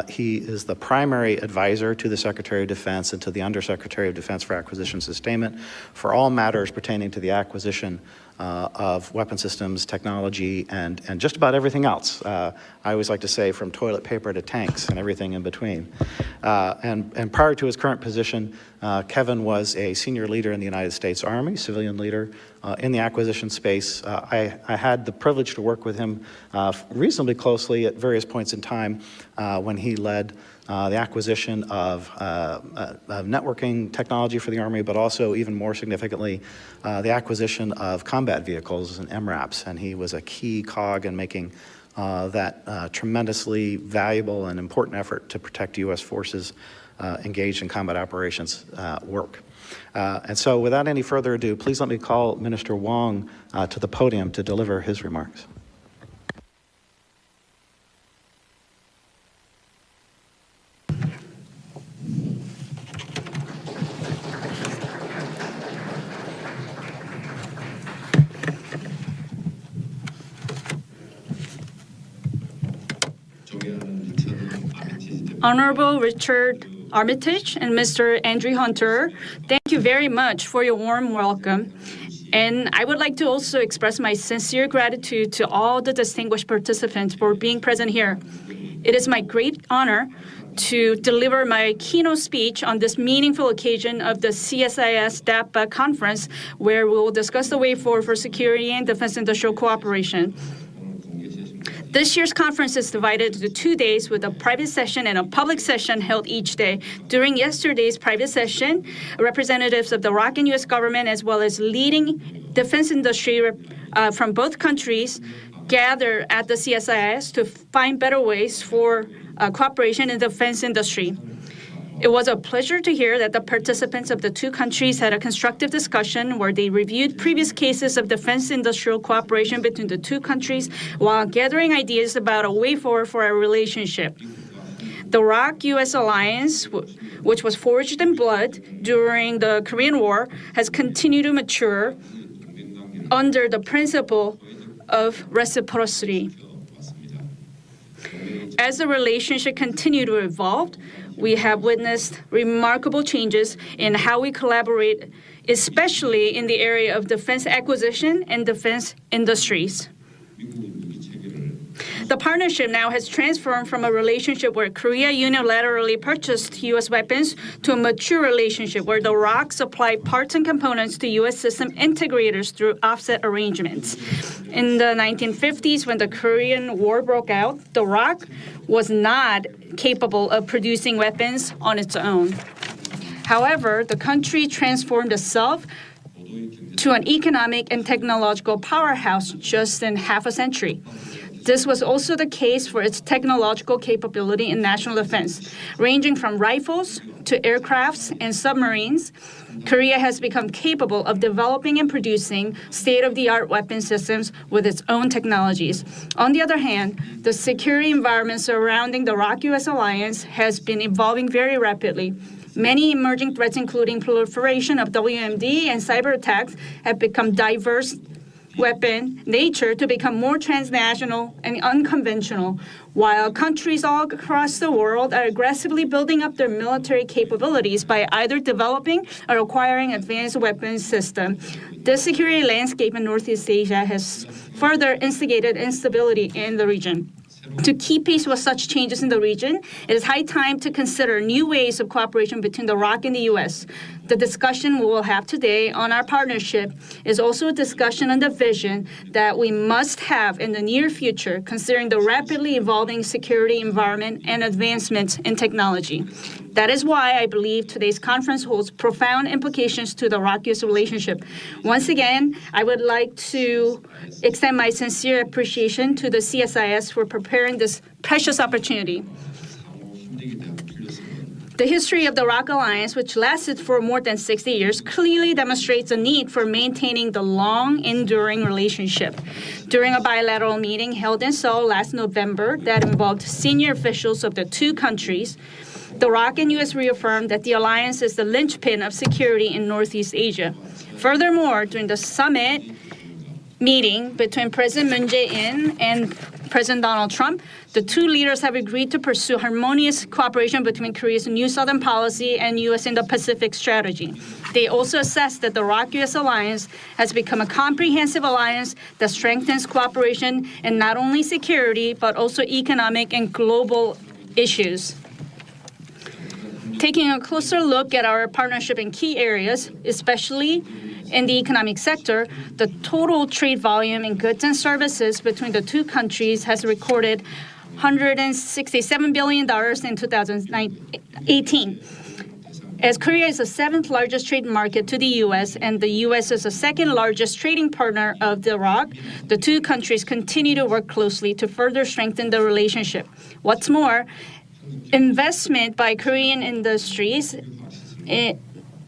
He is the primary advisor to the Secretary of Defense and to the Undersecretary of Defense for Acquisition Sustainment for all matters pertaining to the acquisition of weapon systems, technology, and just about everything else. I always like to say from toilet paper to tanks and everything in between. And prior to his current position, Kevin was a senior leader in the United States Army, civilian leader in the acquisition space. I had the privilege to work with him reasonably closely at various points in time when he led the acquisition of networking technology for the Army, but also even more significantly, the acquisition of combat vehicles and MRAPs. And he was a key cog in making that tremendously valuable and important effort to protect U.S. forces engaged in combat operations work. And so without any further ado, please let me call Minister Wong to the podium to deliver his remarks. Honorable Richard Armitage and Mr. Andrew Hunter, thank you very much for your warm welcome. And I would like to also express my sincere gratitude to all the distinguished participants for being present here. It is my great honor to deliver my keynote speech on this meaningful occasion of the CSIS DAPA conference, where we will discuss the way forward for security and defense industrial cooperation. This year's conference is divided into 2 days with a private session and a public session held each day. During yesterday's private session, representatives of the ROC and U.S. government, as well as leading defense industry from both countries, gathered at the CSIS to find better ways for cooperation in the defense industry. It was a pleasure to hear that the participants of the two countries had a constructive discussion where they reviewed previous cases of defense industrial cooperation between the two countries while gathering ideas about a way forward for our relationship. The ROC-U.S. alliance, which was forged in blood during the Korean War, has continued to mature under the principle of reciprocity. As the relationship continued to evolve, we have witnessed remarkable changes in how we collaborate, especially in the area of defense acquisition and defense industries. The partnership now has transformed from a relationship where Korea unilaterally purchased U.S. weapons to a mature relationship where the ROC supplied parts and components to U.S. system integrators through offset arrangements. In the 1950s, when the Korean War broke out, the ROC was not capable of producing weapons on its own. However, the country transformed itself to an economic and technological powerhouse just in half a century. This was also the case for its technological capability in national defense. Ranging from rifles to aircrafts and submarines, Korea has become capable of developing and producing state-of-the-art weapon systems with its own technologies. On the other hand, the security environment surrounding the ROC-U.S. alliance has been evolving very rapidly. Many emerging threats, including proliferation of WMD and cyber attacks, have become diverse weapon nature to become more transnational and unconventional, while countries all across the world are aggressively building up their military capabilities by either developing or acquiring advanced weapons systems. The security landscape in Northeast Asia has further instigated instability in the region. To keep pace with such changes in the region, it is high time to consider new ways of cooperation between the ROC and the U.S. The discussion we will have today on our partnership is also a discussion on the vision that we must have in the near future, considering the rapidly evolving security environment and advancements in technology. That is why I believe today's conference holds profound implications to the ROC-U.S. relationship. Once again, I would like to extend my sincere appreciation to the CSIS for preparing this precious opportunity. The history of the ROC Alliance, which lasted for more than 60 years, clearly demonstrates the need for maintaining the long, enduring relationship. During a bilateral meeting held in Seoul last November that involved senior officials of the two countries, the ROC and U.S. reaffirmed that the alliance is the linchpin of security in Northeast Asia. Furthermore, during the summit meeting between President Moon Jae-in and President Donald Trump, the two leaders have agreed to pursue harmonious cooperation between Korea's New Southern Policy and U.S. Indo-Pacific strategy. They also assessed that the ROK-U.S. alliance has become a comprehensive alliance that strengthens cooperation in not only security, but also economic and global issues. Taking a closer look at our partnership in key areas, especially in the economic sector, the total trade volume in goods and services between the two countries has recorded $167 billion in 2018. As Korea is the seventh largest trade market to the U.S. and the U.S. is the second largest trading partner of the ROK, the two countries continue to work closely to further strengthen the relationship. What's more, investment by Korean industries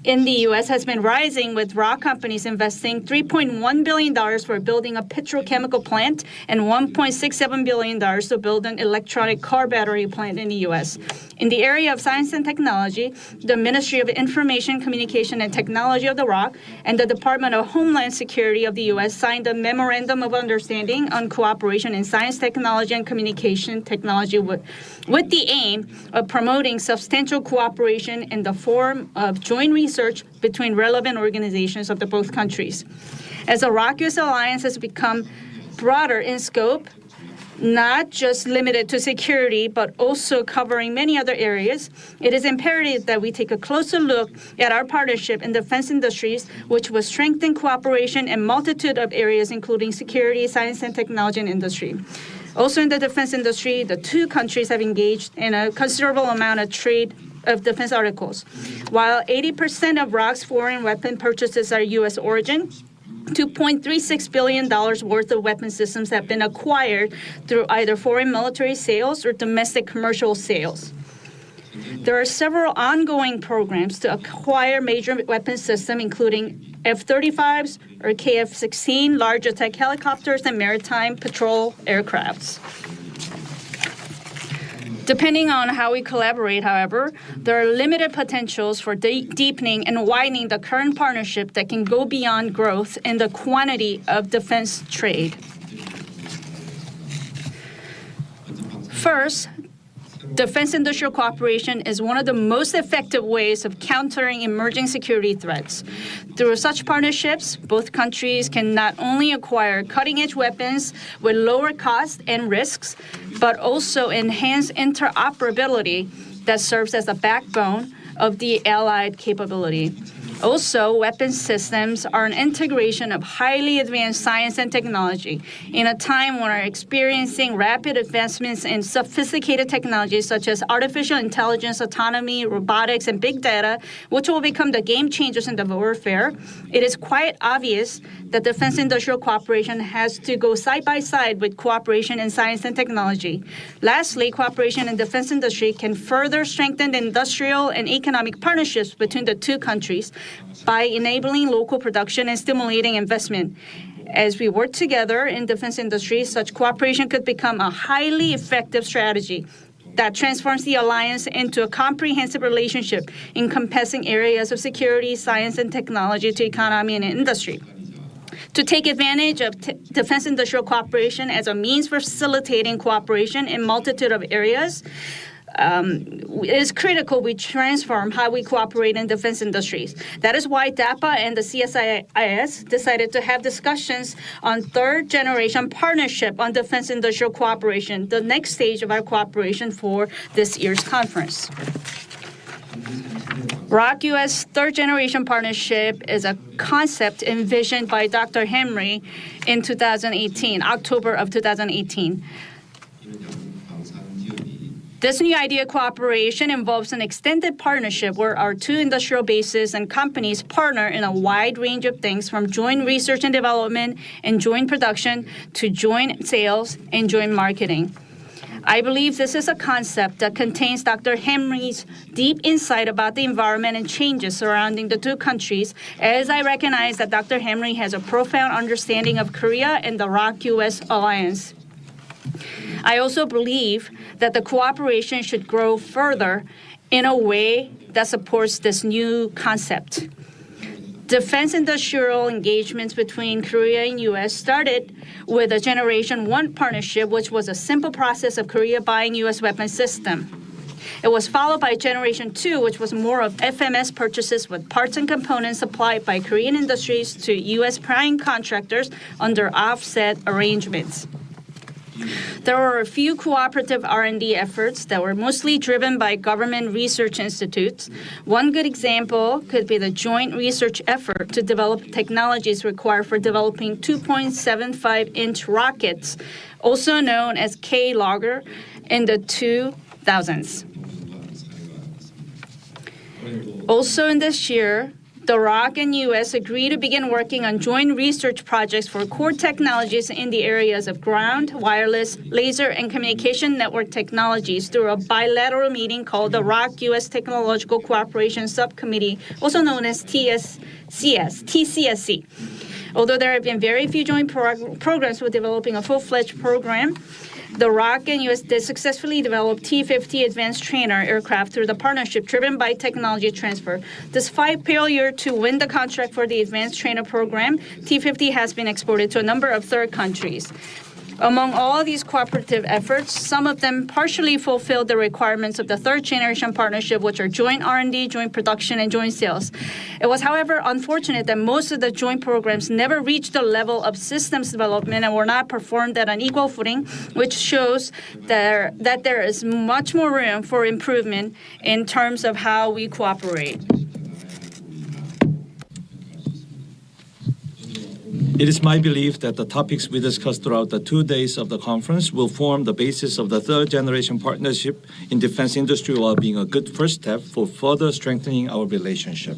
in the U.S. has been rising, with ROK companies investing $3.1 billion for building a petrochemical plant and $1.67 billion to build an electronic car battery plant in the U.S. In the area of science and technology, the Ministry of Information, Communication, and Technology of the ROK and the Department of Homeland Security of the U.S. signed a Memorandum of Understanding on Cooperation in Science, Technology, and Communication Technology with the aim of promoting substantial cooperation in the form of joint research between relevant organizations of the both countries. As the ROK-U.S. alliance has become broader in scope, not just limited to security, but also covering many other areas, it is imperative that we take a closer look at our partnership in defense industries, which will strengthen cooperation in a multitude of areas, including security, science and technology, and industry. Also in the defense industry, the two countries have engaged in a considerable amount of trade of defense articles. While 80% of ROK's foreign weapon purchases are U.S. origin, $2.36 billion worth of weapon systems have been acquired through either foreign military sales or domestic commercial sales. There are several ongoing programs to acquire major weapon systems, including F-35s or KF-16, large attack helicopters, and maritime patrol aircrafts. Depending on how we collaborate, however, there are limited potentials for deepening and widening the current partnership that can go beyond growth in the quantity of defense trade. First, defense industrial cooperation is one of the most effective ways of countering emerging security threats. Through such partnerships, both countries can not only acquire cutting-edge weapons with lower costs and risks, but also enhance interoperability that serves as a backbone of the allied capability. Also, weapon systems are an integration of highly advanced science and technology. In a time when we're experiencing rapid advancements in sophisticated technologies such as artificial intelligence, autonomy, robotics, and big data, which will become the game changers in the warfare, it is quite obvious that defense industrial cooperation has to go side by side with cooperation in science and technology. Lastly, cooperation in defense industry can further strengthen the industrial and economic partnerships between the two countries by enabling local production and stimulating investment. As we work together in defense industry, such cooperation could become a highly effective strategy that transforms the alliance into a comprehensive relationship encompassing areas of security, science, and technology to economy and industry. To take advantage of defense industrial cooperation as a means for facilitating cooperation in a multitude of areas, it is critical we transform how we cooperate in defense industries. That is why DAPA and the CSIS decided to have discussions on third-generation partnership on defense industrial cooperation, the next stage of our cooperation for this year's conference. ROK-U.S. third-generation partnership is a concept envisioned by Dr. Henry in October of 2018. This new idea of cooperation involves an extended partnership where our two industrial bases and companies partner in a wide range of things, from joint research and development and joint production to joint sales and joint marketing. I believe this is a concept that contains Dr. Henry's deep insight about the environment and changes surrounding the two countries, as I recognize that Dr. Henry has a profound understanding of Korea and the ROK-U.S. alliance. I also believe that the cooperation should grow further in a way that supports this new concept. Defense industrial engagements between Korea and U.S. started with a Generation 1 partnership, which was a simple process of Korea buying U.S. weapons system. It was followed by Generation 2, which was more of FMS purchases with parts and components supplied by Korean industries to U.S. prime contractors under offset arrangements. There were a few cooperative R&D efforts that were mostly driven by government research institutes. One good example could be the joint research effort to develop technologies required for developing 2.75-inch rockets, also known as K-Logger, in the 2000s. Also in this year, the ROC and U.S. agreed to begin working on joint research projects for core technologies in the areas of ground, wireless, laser, and communication network technologies through a bilateral meeting called the ROC-U.S. Technological Cooperation Subcommittee, also known as TCSC. Although there have been very few joint programs for developing a full-fledged program, the ROC and U.S. did successfully develop T-50 advanced trainer aircraft through the partnership driven by technology transfer. Despite failure to win the contract for the advanced trainer program, T-50 has been exported to a number of third countries. Among all these cooperative efforts, some of them partially fulfilled the requirements of the third generation partnership, which are joint R&D, joint production, and joint sales. It was, however, unfortunate that most of the joint programs never reached the level of systems development and were not performed at an equal footing, which shows that there is much more room for improvement in terms of how we cooperate. It is my belief that the topics we discussed throughout the 2 days of the conference will form the basis of the third generation partnership in defense industry while being a good first step for further strengthening our relationship.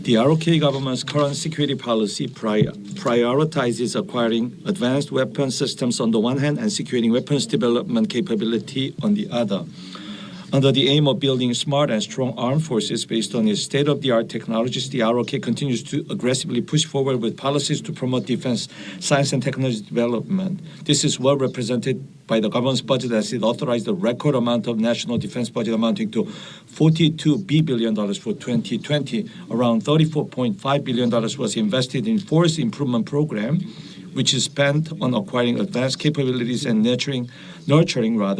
The ROK government's current security policy prioritizes acquiring advanced weapon systems on the one hand and securing weapons development capability on the other. Under the aim of building smart and strong armed forces based on its state-of-the-art technologies, the ROK continues to aggressively push forward with policies to promote defense, science, and technology development. This is well represented by the government's budget as it authorized a record amount of national defense budget amounting to $42 billion for 2020. Around $34.5 billion was invested in force improvement program, which is spent on acquiring advanced capabilities and nurturing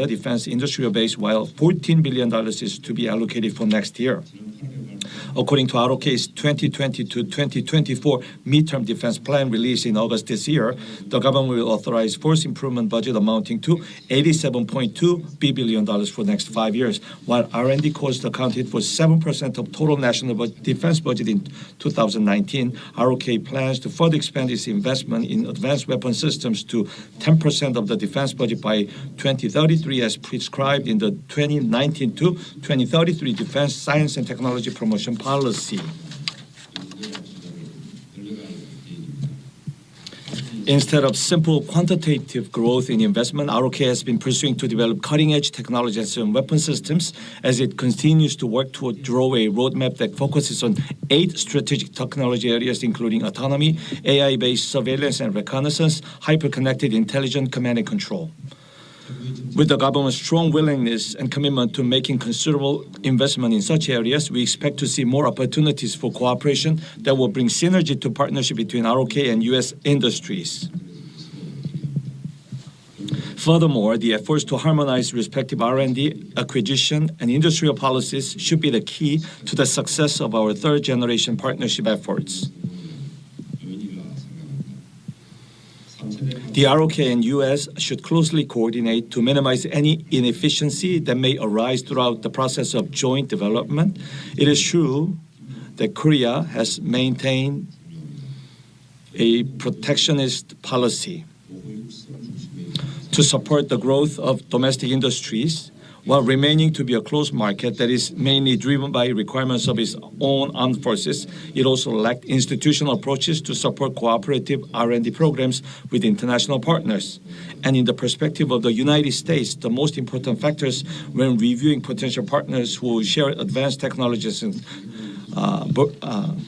defense industrial base, while $14 billion is to be allocated for next year. According to ROK's 2020 to 2024 midterm defense plan released in August this year, the government will authorize force improvement budget amounting to $87.2 billion for next 5 years, while R&D costs accounted for 7% of total national defense budget in 2019. ROK plans to further expand its investment in advanced weapon systems to 10% of the defense budget by 2033 as prescribed in the 2019 to 2033 Defense Science and Technology Promotion Policy. Instead of simple quantitative growth in investment, ROK has been pursuing to develop cutting-edge technologies and weapon systems as it continues to work to draw a roadmap that focuses on 8 strategic technology areas, including autonomy, AI-based surveillance and reconnaissance, hyper-connected intelligent command and control. With the government's strong willingness and commitment to making considerable investment in such areas, we expect to see more opportunities for cooperation that will bring synergy to partnership between ROK and U.S. industries. Furthermore, the efforts to harmonize respective R&D, acquisition, and industrial policies should be the key to the success of our third-generation partnership efforts. The ROK and U.S. should closely coordinate to minimize any inefficiency that may arise throughout the process of joint development. It is true that Korea has maintained a protectionist policy to support the growth of domestic industries while remaining to be a closed market that is mainly driven by requirements of its own armed forces. It also lacked institutional approaches to support cooperative R&D programs with international partners. And in the perspective of the United States, the most important factors when reviewing potential partners who share advanced technologies and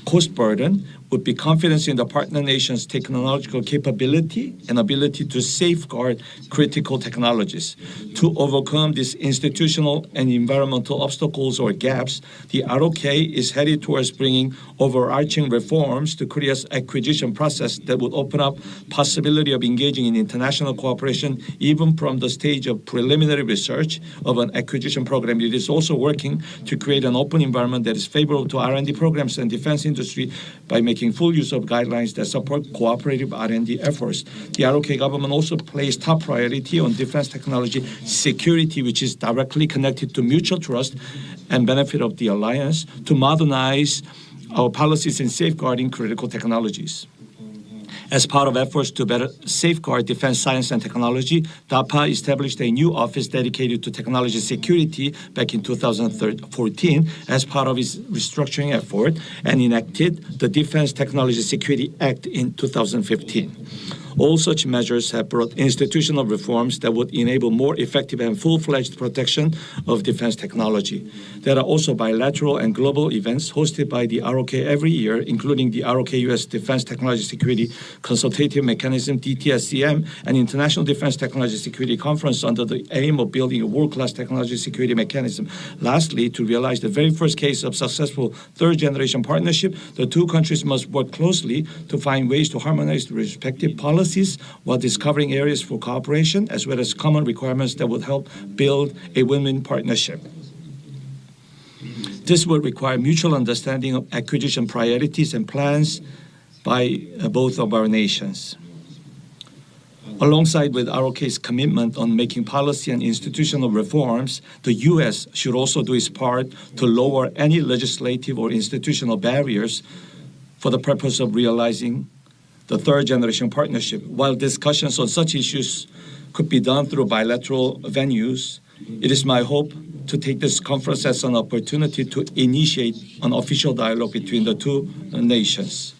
cost burden would be confidence in the partner nation's technological capability and ability to safeguard critical technologies. To overcome these institutional and environmental obstacles or gaps, the ROK is headed towards bringing overarching reforms to Korea's acquisition process that would open up possibility of engaging in international cooperation even from the stage of preliminary research of an acquisition program. It is also working to create an open environment that is favorable to R&D programs and defense industry by making full use of guidelines that support cooperative R&D efforts. The ROK government also placed top priority on defense technology security, which is directly connected to mutual trust and benefit of the alliance, to modernize our policies in safeguarding critical technologies. As part of efforts to better safeguard defense science and technology, DAPA established a new office dedicated to technology security back in 2014 as part of its restructuring effort and enacted the Defense Technology Security Act in 2015. All such measures have brought institutional reforms that would enable more effective and full-fledged protection of defense technology. There are also bilateral and global events hosted by the ROK every year, including the ROK-US Defense Technology Security Consultative Mechanism, DTSCM, and International Defense Technology Security Conference under the aim of building a world-class technology security mechanism. Lastly, to realize the very first case of successful third-generation partnership, the two countries must work closely to find ways to harmonize the respective policies while discovering areas for cooperation, as well as common requirements that would help build a win-win partnership. This will require mutual understanding of acquisition priorities and plans by both of our nations. Alongside with ROK's commitment on making policy and institutional reforms, the U.S. should also do its part to lower any legislative or institutional barriers for the purpose of realizing the third-generation partnership. While discussions on such issues could be done through bilateral venues, it is my hope to take this conference as an opportunity to initiate an official dialogue between the two nations.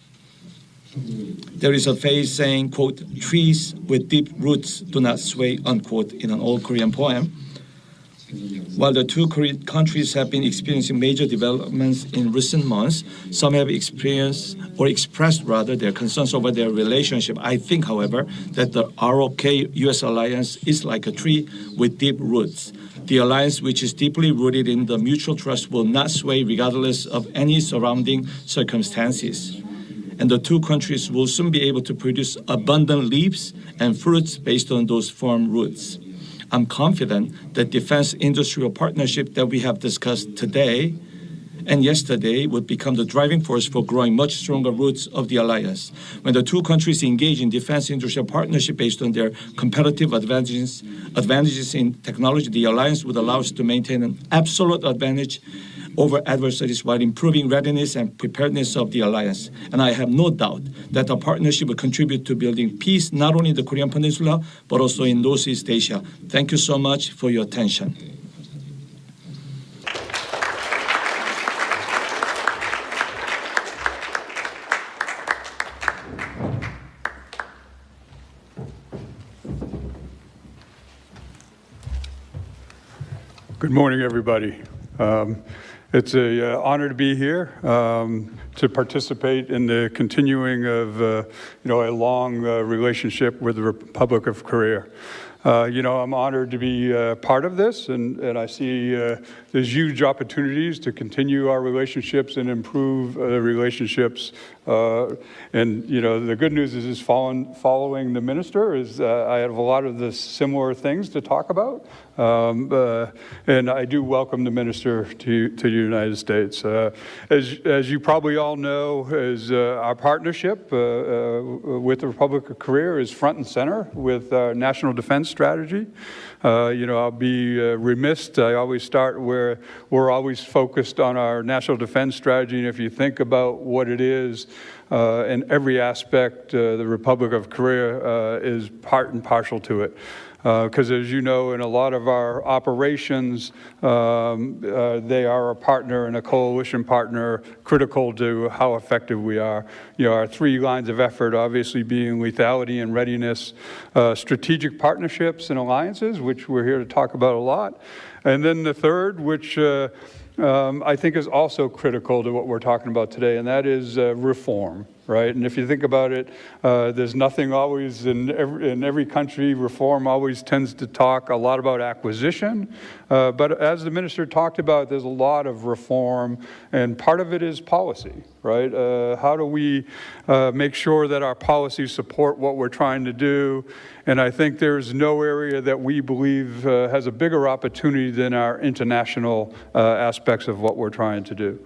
There is a phrase saying, quote, "trees with deep roots do not sway," unquote, in an old Korean poem. While the two countries have been experiencing major developments in recent months, some have expressed their concerns over their relationship. I think, however, that the ROK-US alliance is like a tree with deep roots. The alliance, which is deeply rooted in the mutual trust, will not sway regardless of any surrounding circumstances. And the two countries will soon be able to produce abundant leaves and fruits based on those firm roots. I'm confident that defense industrial partnership that we have discussed today and yesterday would become the driving force for growing much stronger roots of the alliance. When the two countries engage in defense industrial partnership based on their competitive advantages in technology, the alliance would allow us to maintain an absolute advantage over adversaries while improving readiness and preparedness of the alliance. And I have no doubt that the partnership will contribute to building peace not only in the Korean Peninsula, but also in Northeast Asia. Thank you so much for your attention. Good morning, everybody. It's an honor to be here to participate in the continuing of a long relationship with the Republic of Korea. I'm honored to be part of this, and I see there's huge opportunities to continue our relationships and improve relationships. And the good news is following the minister is I have a lot of the similar things to talk about. And I do welcome the minister to the United States. As you probably all know, our partnership with the Republic of Korea is front and center with our national defense strategy. I'll be remiss. I always start where we're always focused on our national defense strategy. And if you think about what it is, in every aspect, the Republic of Korea is part and parcel to it. Because as you know, in a lot of our operations, they are a partner and a coalition partner critical to how effective we are. Our 3 lines of effort obviously being lethality and readiness, strategic partnerships and alliances, which we're here to talk about a lot. And then the third, which I think is also critical to what we're talking about today, and that is reform, right? And if you think about it, there's nothing always in every country, reform always tends to talk a lot about acquisition, but as the minister talked about, there's a lot of reform, and part of it is policy, right? How do we make sure that our policies support what we're trying to do? And I think there's no area that we believe has a bigger opportunity than our international aspects of what we're trying to do.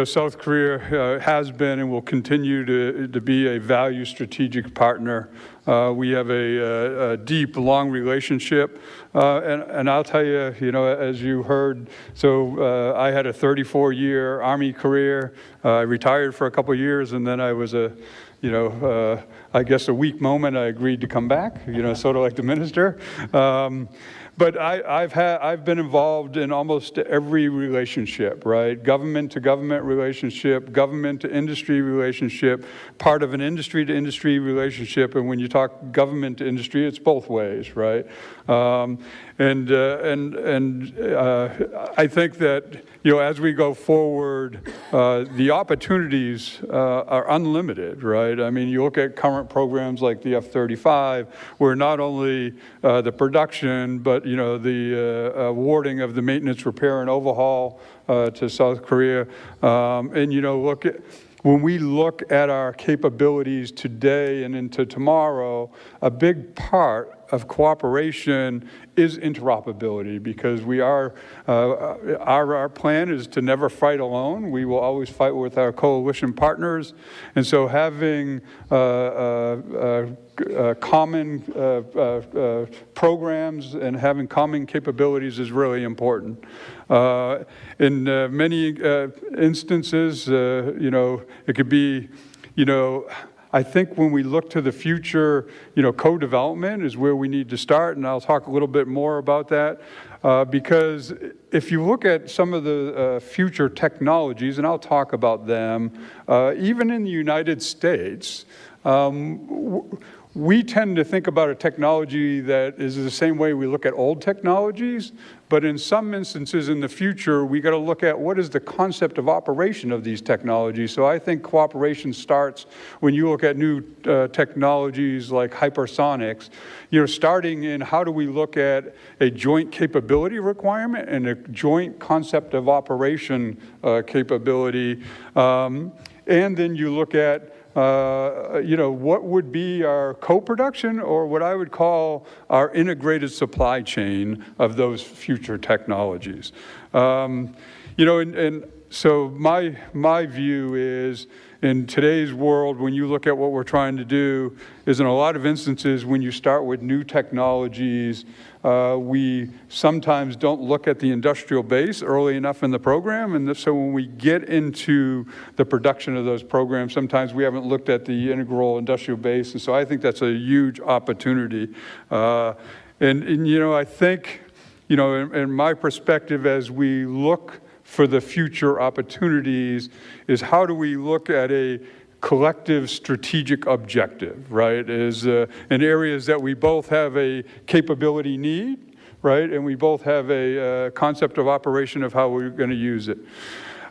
South Korea has been and will continue to be a value strategic partner. We have a deep, long relationship, and I'll tell you, as you heard, so I had a 34-year Army career. I retired for a couple of years, and then I was I guess a weak moment, I agreed to come back, sort of like the minister. But I've been involved in almost every relationship, right? Government to government relationship, government to industry relationship, part of an industry to industry relationship. And when you talk government to industry, it's both ways, right? I think that, as we go forward, the opportunities are unlimited, right? I mean, you look at current programs like the F-35, where not only the production, but, the awarding of the maintenance, repair, and overhaul to South Korea. When we look at our capabilities today and into tomorrow, a big part of cooperation is interoperability, because our plan is to never fight alone. We will always fight with our coalition partners, and so having common programs and having common capabilities is really important. In many instances, it could be, I think when we look to the future, co-development is where we need to start, and I'll talk a little bit more about that, because if you look at some of the future technologies, and I'll talk about them, even in the United States, we tend to think about a technology that is the same way we look at old technologies, but in some instances in the future, we got to look at what is the concept of operation of these technologies. So I think cooperation starts when you look at new technologies like hypersonics, starting in how do we look at a joint capability requirement and a joint concept of operation capability, and then you look at what would be our co-production, or what I would call our integrated supply chain of those future technologies. And so my view is, in today's world, when you look at what we're trying to do, is in a lot of instances, when you start with new technologies, we sometimes don't look at the industrial base early enough in the program, and so when we get into the production of those programs, sometimes we haven't looked at the integral industrial base, and so I think that's a huge opportunity. I think, in my perspective, as we look for the future opportunities, is how do we look at a collective strategic objective, right? Is in areas that we both have a capability need, right? And we both have a concept of operation of how we're going to use it.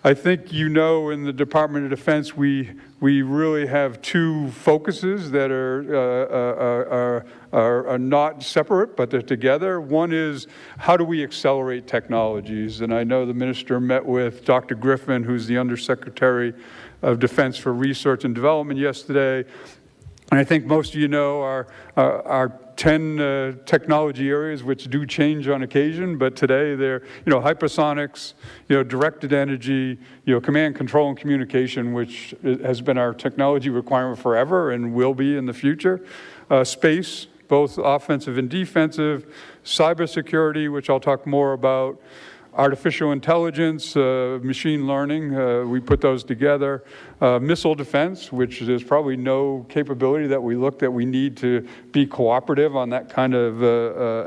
I think in the Department of Defense, we really have two focuses that are not separate, but they're together. One is, how do we accelerate technologies? And I know the minister met with Dr. Griffin, who's the Undersecretary of Defense for Research and Development, yesterday. And I think most of you know our 10 technology areas, which do change on occasion, but today they're, hypersonics, directed energy, command, control, and communication, which has been our technology requirement forever and will be in the future. Space, both offensive and defensive. Cybersecurity, which I'll talk more about. artificial intelligence, machine learning, we put those together. Missile defense, which there's probably no capability that we look that we need to be cooperative on that kind of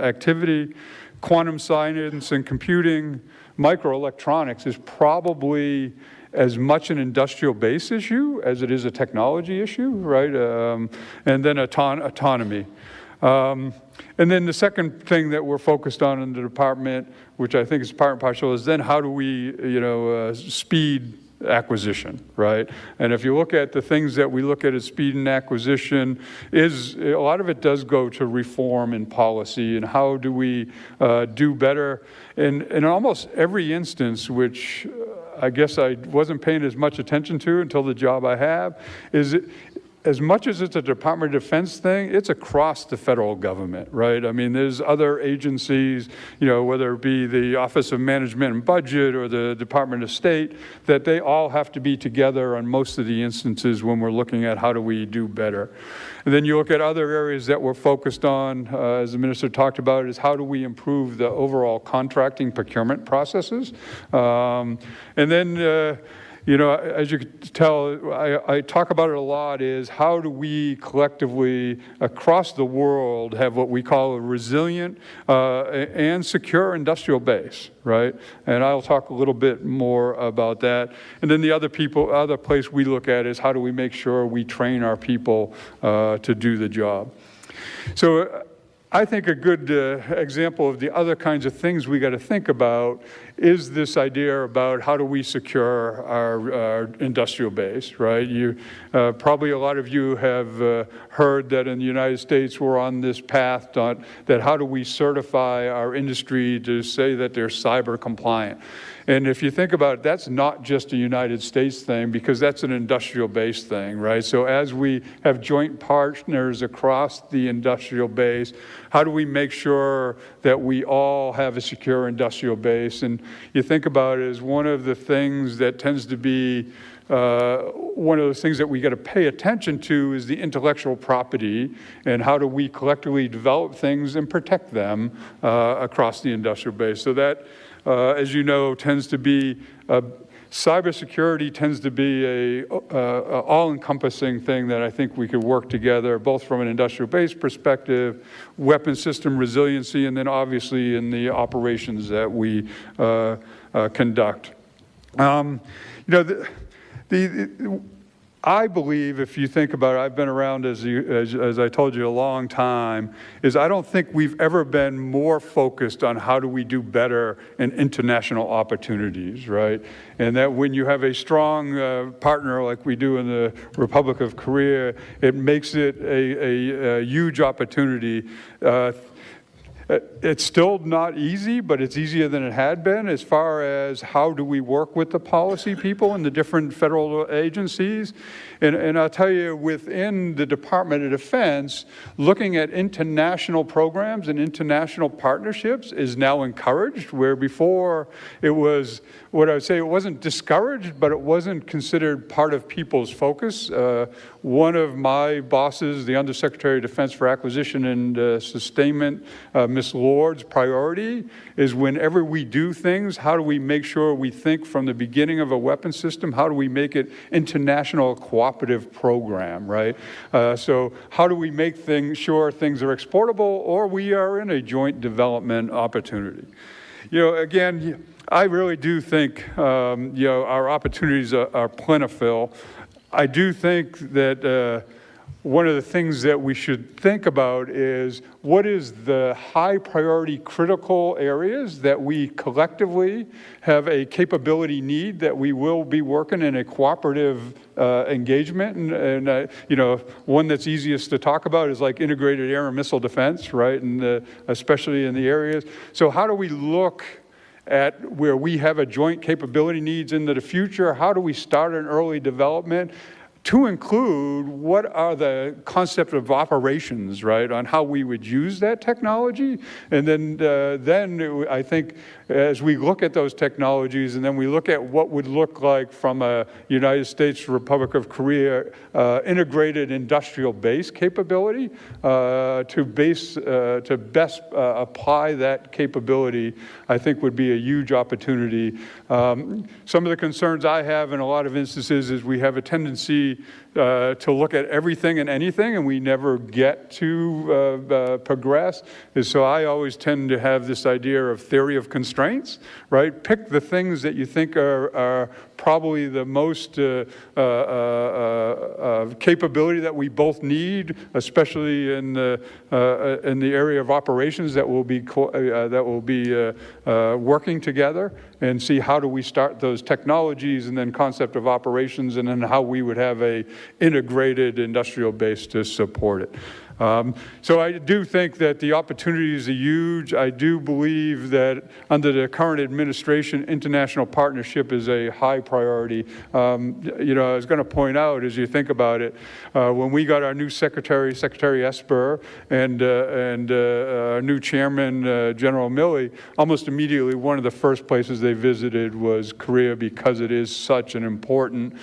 activity. Quantum science and computing. Microelectronics is probably as much an industrial base issue as it is a technology issue, right? And then autonomy. And then the second thing that we're focused on in the department, which I think is part and parcel, is then how do we, speed acquisition, right? And if you look at the things that we look at as speed and acquisition, a lot of it does go to reform and policy and how do we do better. And in almost every instance, which I guess I wasn't paying as much attention to until the job I have, is as much as it's a Department of Defense thing, it's across the federal government, right? I mean, there's other agencies, whether it be the Office of Management and Budget or the Department of State, that they all have to be together on most of the instances when we're looking at how do we do better. And then you look at other areas that we're focused on, as the minister talked about, is how do we improve the overall contracting procurement processes. And then, as you can tell, I talk about it a lot, is how do we collectively across the world have what we call a resilient and secure industrial base, right? And I'll talk a little bit more about that. And then the other place we look at is how do we make sure we train our people to do the job. So I think a good example of the other kinds of things we got to think about is this idea about how do we secure our industrial base, right? Probably a lot of you have heard that in the United States we're on this path that how do we certify our industry to say that they're cyber compliant. And if you think about it, that's not just a United States thing because that's an industrial-based thing, right? So as we have joint partners across the industrial base, how do we make sure that we all have a secure industrial base? And you think about it as one of the things that tends to be one of those things that we got to pay attention to is the intellectual property and how do we collectively develop things and protect them across the industrial base. So that, as you know, tends to be cybersecurity tends to be a all-encompassing thing that I think we could work together, both from an industrial base perspective, weapon system resiliency, and then obviously in the operations that we conduct. I believe, if you think about it, I've been around, as I told you, a long time, is I don't think we've ever been more focused on how do we do better in international opportunities, right? And that when you have a strong partner like we do in the Republic of Korea, it makes it a huge opportunity. It's still not easy, but it's easier than it had been as far as how do we work with the policy people in the different federal agencies. And I'll tell you, within the Department of Defense, looking at international programs and international partnerships is now encouraged, where before it was, what I would say, it wasn't discouraged, but it wasn't considered part of people's focus. One of my bosses, the Undersecretary of Defense for Acquisition and Sustainment, Ms. Lord's priority is whenever we do things, how do we make sure we think from the beginning of a weapon system, how do we make it international cooperative program, right? So how do we make sure things are exportable or we are in a joint development opportunity? Again, I really do think, our opportunities are plentiful. I do think that one of the things that we should think about is what is the high priority critical areas that we collectively have a capability need that we will be working in a cooperative engagement. And one that's easiest to talk about is like integrated air and missile defense, right? And especially in the areas. So how do we look at where we have a joint capability needs into the future? How do we start an early development to include what are the concept of operations, right, on how we would use that technology. And then I think as we look at those technologies and then we look at what would look like from a United States Republic of Korea integrated industrial base capability to best apply that capability, I think would be a huge opportunity. Some of the concerns I have in a lot of instances is we have a tendency to look at everything and anything, and we never get to progress. And so I always tend to have this idea of theory of constraints, right? Pick the things that you think are probably the most capability that we both need, especially in the area of operations that will be working together, and see how do we start those technologies and then concept of operations, and then how we would have a integrated industrial base to support it. So I do think that the opportunities are huge. I do believe that under the current administration, international partnership is a high priority. You know, I was going to point out, as you think about it, when we got our new Secretary Esper, and our new Chairman, General Milley, almost immediately one of the first places they visited was Korea, because it is such an important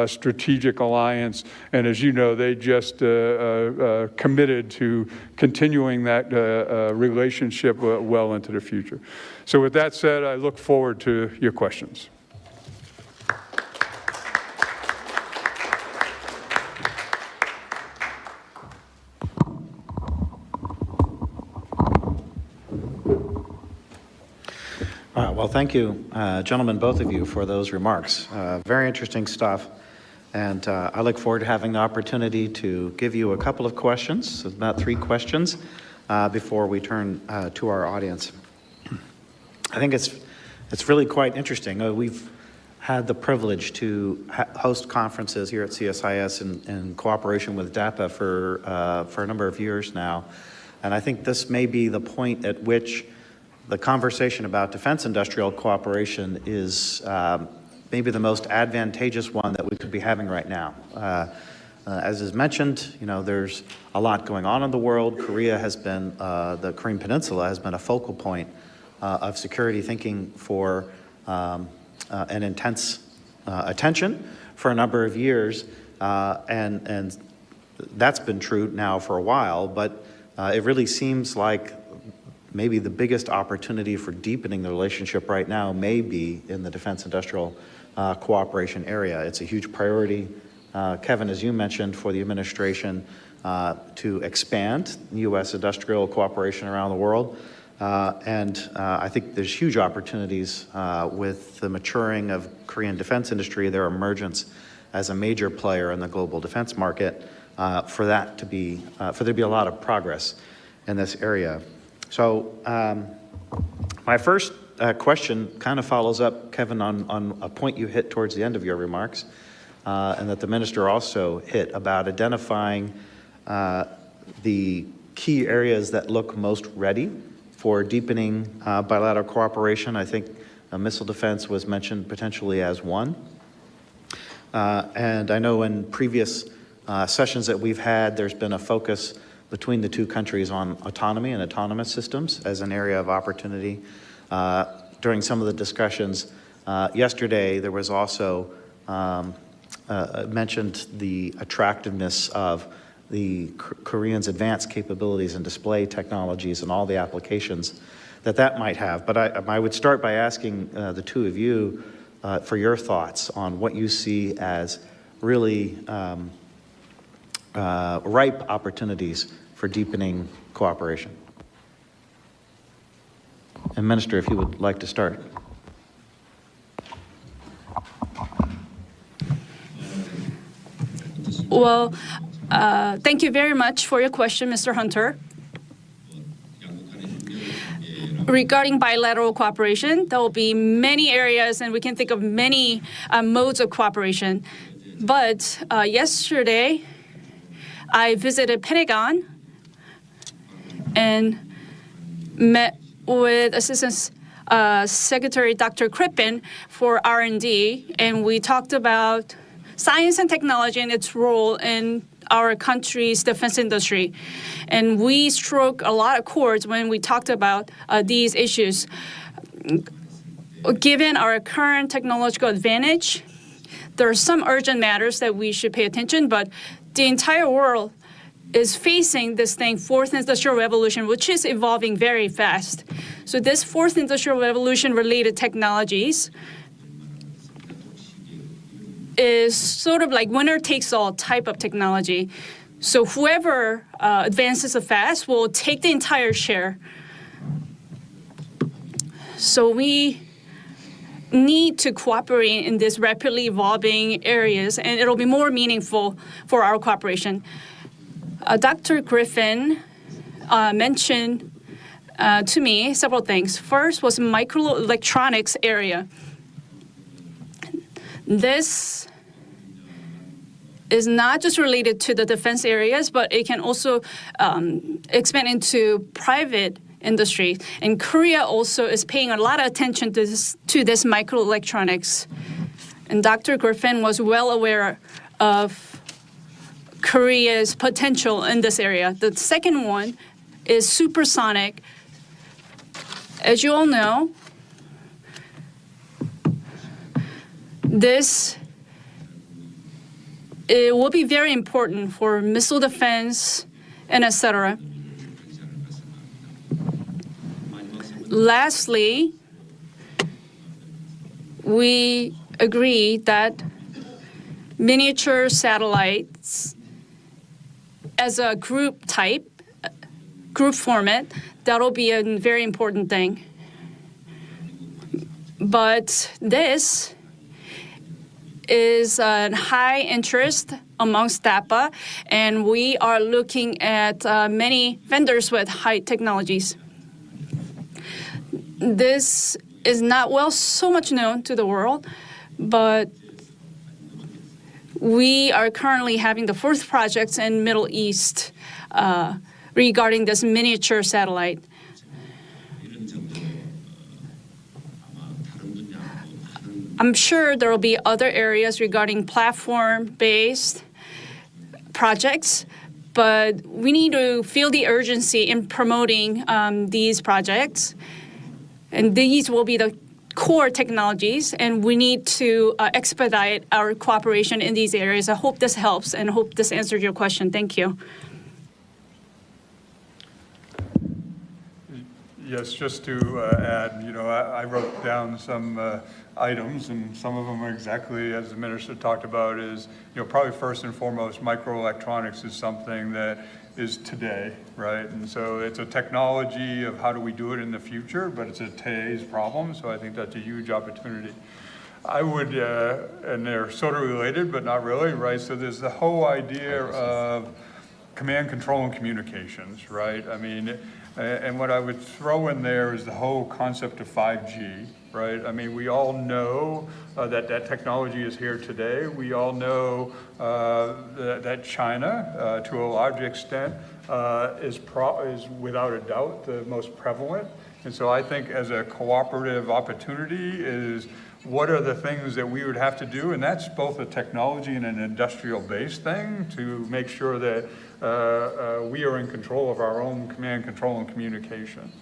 strategic alliance. And as you know, they just committed to continuing that relationship well into the future. So with that said, I look forward to your questions. Well, thank you, gentlemen, both of you, for those remarks. Very interesting stuff. And I look forward to having the opportunity to give you a couple of questions, about 3 questions, before we turn to our audience. I think it's really quite interesting. We've had the privilege to host conferences here at CSIS in cooperation with DAPA for a number of years now. And I think this may be the point at which the conversation about defense industrial cooperation is maybe the most advantageous one that we could be having right now. As is mentioned, you know, there's a lot going on in the world. Korea has been, the Korean Peninsula has been a focal point of security thinking for an intense attention for a number of years, and that's been true now for a while, but it really seems like maybe the biggest opportunity for deepening the relationship right now may be in the defense industrial cooperation area. It's a huge priority, Kevin, as you mentioned, for the administration to expand U.S. industrial cooperation around the world. And I think there's huge opportunities with the maturing of Korean defense industry, their emergence as a major player in the global defense market, for there to be a lot of progress in this area. So my first question kind of follows up, Kevin, on a point you hit towards the end of your remarks, and that the minister also hit about identifying the key areas that look most ready for deepening bilateral cooperation. I think missile defense was mentioned potentially as one. And I know in previous sessions that we've had, there's been a focus between the two countries on autonomy and autonomous systems as an area of opportunity. During some of the discussions yesterday, there was also mentioned the attractiveness of the Koreans' advanced capabilities and display technologies and all the applications that might have. But I would start by asking the two of you for your thoughts on what you see as really ripe opportunities for deepening cooperation. And Minister, if you would like to start. Well, thank you very much for your question, Mr. Hunter. Regarding bilateral cooperation, there will be many areas, and we can think of many modes of cooperation. But yesterday, I visited Pentagon and met with Assistant Secretary Dr. Crippen for R&D, and we talked about science and technology and its role in our country's defense industry. And we struck a lot of chords when we talked about these issues. Given our current technological advantage, there are some urgent matters that we should pay attention, but the entire world is facing this thing, fourth industrial revolution, which is evolving very fast. So this fourth industrial revolution related technologies is sort of like winner takes all type of technology. So whoever advances fast will take the entire share. So we need to cooperate in these rapidly evolving areas, and it'll be more meaningful for our cooperation. Dr. Griffin mentioned to me several things. First was microelectronics area. This is not just related to the defense areas, but it can also expand into private industry. And Korea also is paying a lot of attention to this microelectronics. And Dr. Griffin was well aware of Korea's potential in this area. The second one is supersonic. As you all know, it will be very important for missile defense and etc. Lastly, we agree that miniature satellites as a group format, that'll be a very important thing. But this is a high interest amongst DAPA, and we are looking at many vendors with high technologies. This is not so much known to the world, but we are currently having the fourth projects in Middle East regarding this miniature satellite. I'm sure there will be other areas regarding platform-based projects, but we need to feel the urgency in promoting these projects. And these will be the core technologies, and we need to expedite our cooperation in these areas. I hope this helps and hope this answered your question. Thank you. Yes, just to add, I wrote down some items, and some of them are exactly as the minister talked about. Is probably first and foremost, microelectronics is something that is today, right? And so it's a technology of how do we do it in the future, but it's a today's problem. So I think that's a huge opportunity. I would, and they're sort of related, but not really, right? So there's the whole idea of command, control, and communications, right? I mean, and what I would throw in there is the whole concept of 5G, right? I mean, we all know that technology is here today. We all know that China, to a large extent, is without a doubt the most prevalent. And so I think as a cooperative opportunity is what are the things that we would have to do? And that's both a technology and an industrial-based thing to make sure that we are in control of our own command, control, and communication.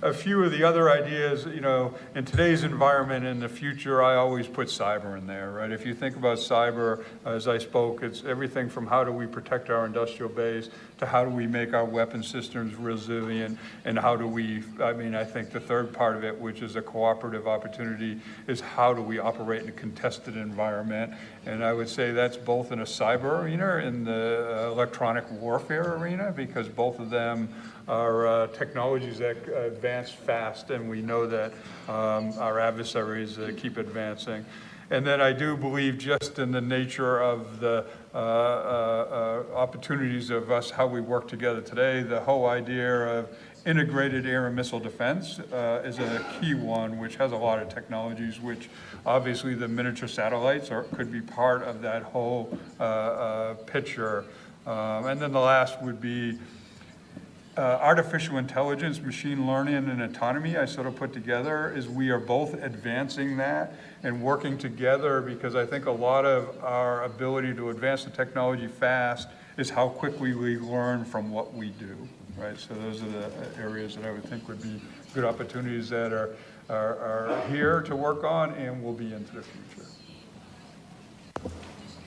A few of the other ideas, in today's environment, in the future, I always put cyber in there, right? If you think about cyber, as I spoke, it's everything from how do we protect our industrial base to how do we make our weapon systems resilient, and how do we, I think the third part of it, which is a cooperative opportunity, is how do we operate in a contested environment? And I would say that's both in a cyber arena and in the electronic warfare arena, because both of them are technologies that advance fast, and we know that our adversaries keep advancing. And then I do believe just in the nature of the opportunities of us, how we work together today, the whole idea of integrated air and missile defense is a key one, which has a lot of technologies, which obviously the miniature satellites could be part of that whole picture. And then the last would be, artificial intelligence, machine learning, and autonomy I sort of put together is we are both advancing that and working together, because I think a lot of our ability to advance the technology fast is how quickly we learn from what we do, right? So those are the areas that I would think would be good opportunities that are here to work on and will be into the future.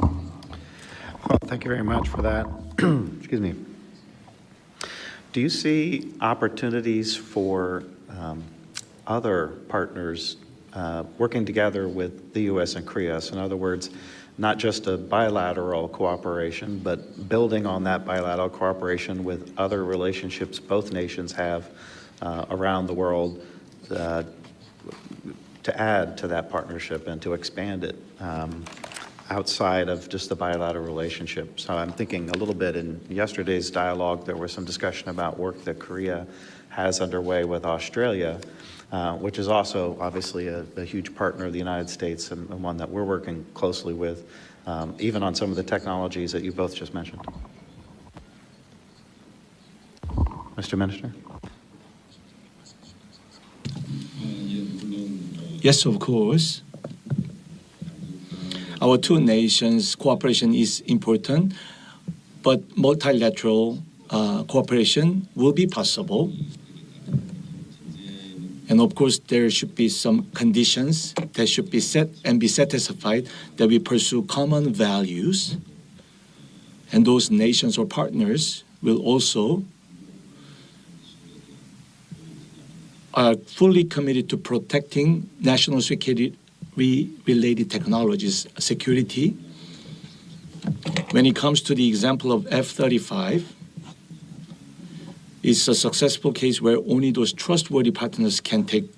Well, thank you very much for that. Excuse me. Do you see opportunities for other partners working together with the U.S. and Korea? So in other words, not just a bilateral cooperation, but building on that bilateral cooperation with other relationships both nations have around the world to add to that partnership and to expand it outside of just the bilateral relationship. So I'm thinking a little bit in yesterday's dialogue, there was some discussion about work that Korea has underway with Australia, which is also obviously a huge partner of the United States and one that we're working closely with, even on some of the technologies that you both just mentioned. Mr. Minister? Yes, of course. Our two nations' cooperation is important, but multilateral cooperation will be possible. And of course, there should be some conditions that should be set and be satisfied that we pursue common values. And those nations or partners will also are fully committed to protecting national security related technologies security. When it comes to the example of F-35, it's a successful case where only those trustworthy partners can take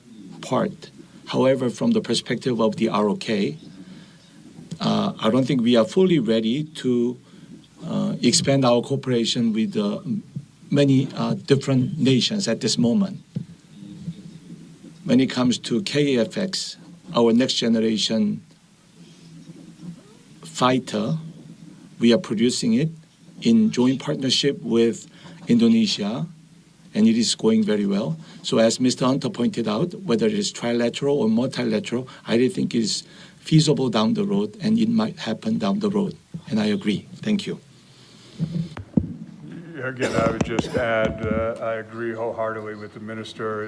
part. However, from the perspective of the ROK, I don't think we are fully ready to expand our cooperation with many different nations at this moment. When it comes to KFX, our next generation fighter, we are producing it in joint partnership with Indonesia, and it is going very well. So as Mr. Hunter pointed out, whether it is trilateral or multilateral, I really think it is feasible down the road, and it might happen down the road. And I agree. Thank you. Again, I would just add, I agree wholeheartedly with the minister.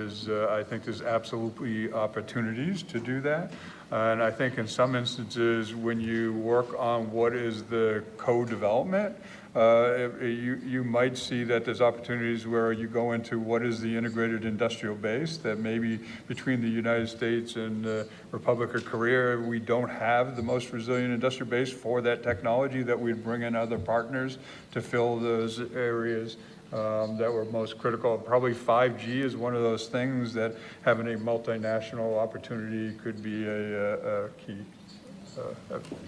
I think there's absolutely opportunities to do that. And I think in some instances, when you work on what is the co-development, you might see that there's opportunities where you go into what is the integrated industrial base, that maybe between the United States and the Republic of Korea, we don't have the most resilient industrial base for that technology, that we'd bring in other partners to fill those areas that were most critical. Probably 5G is one of those things that having a multinational opportunity could be a key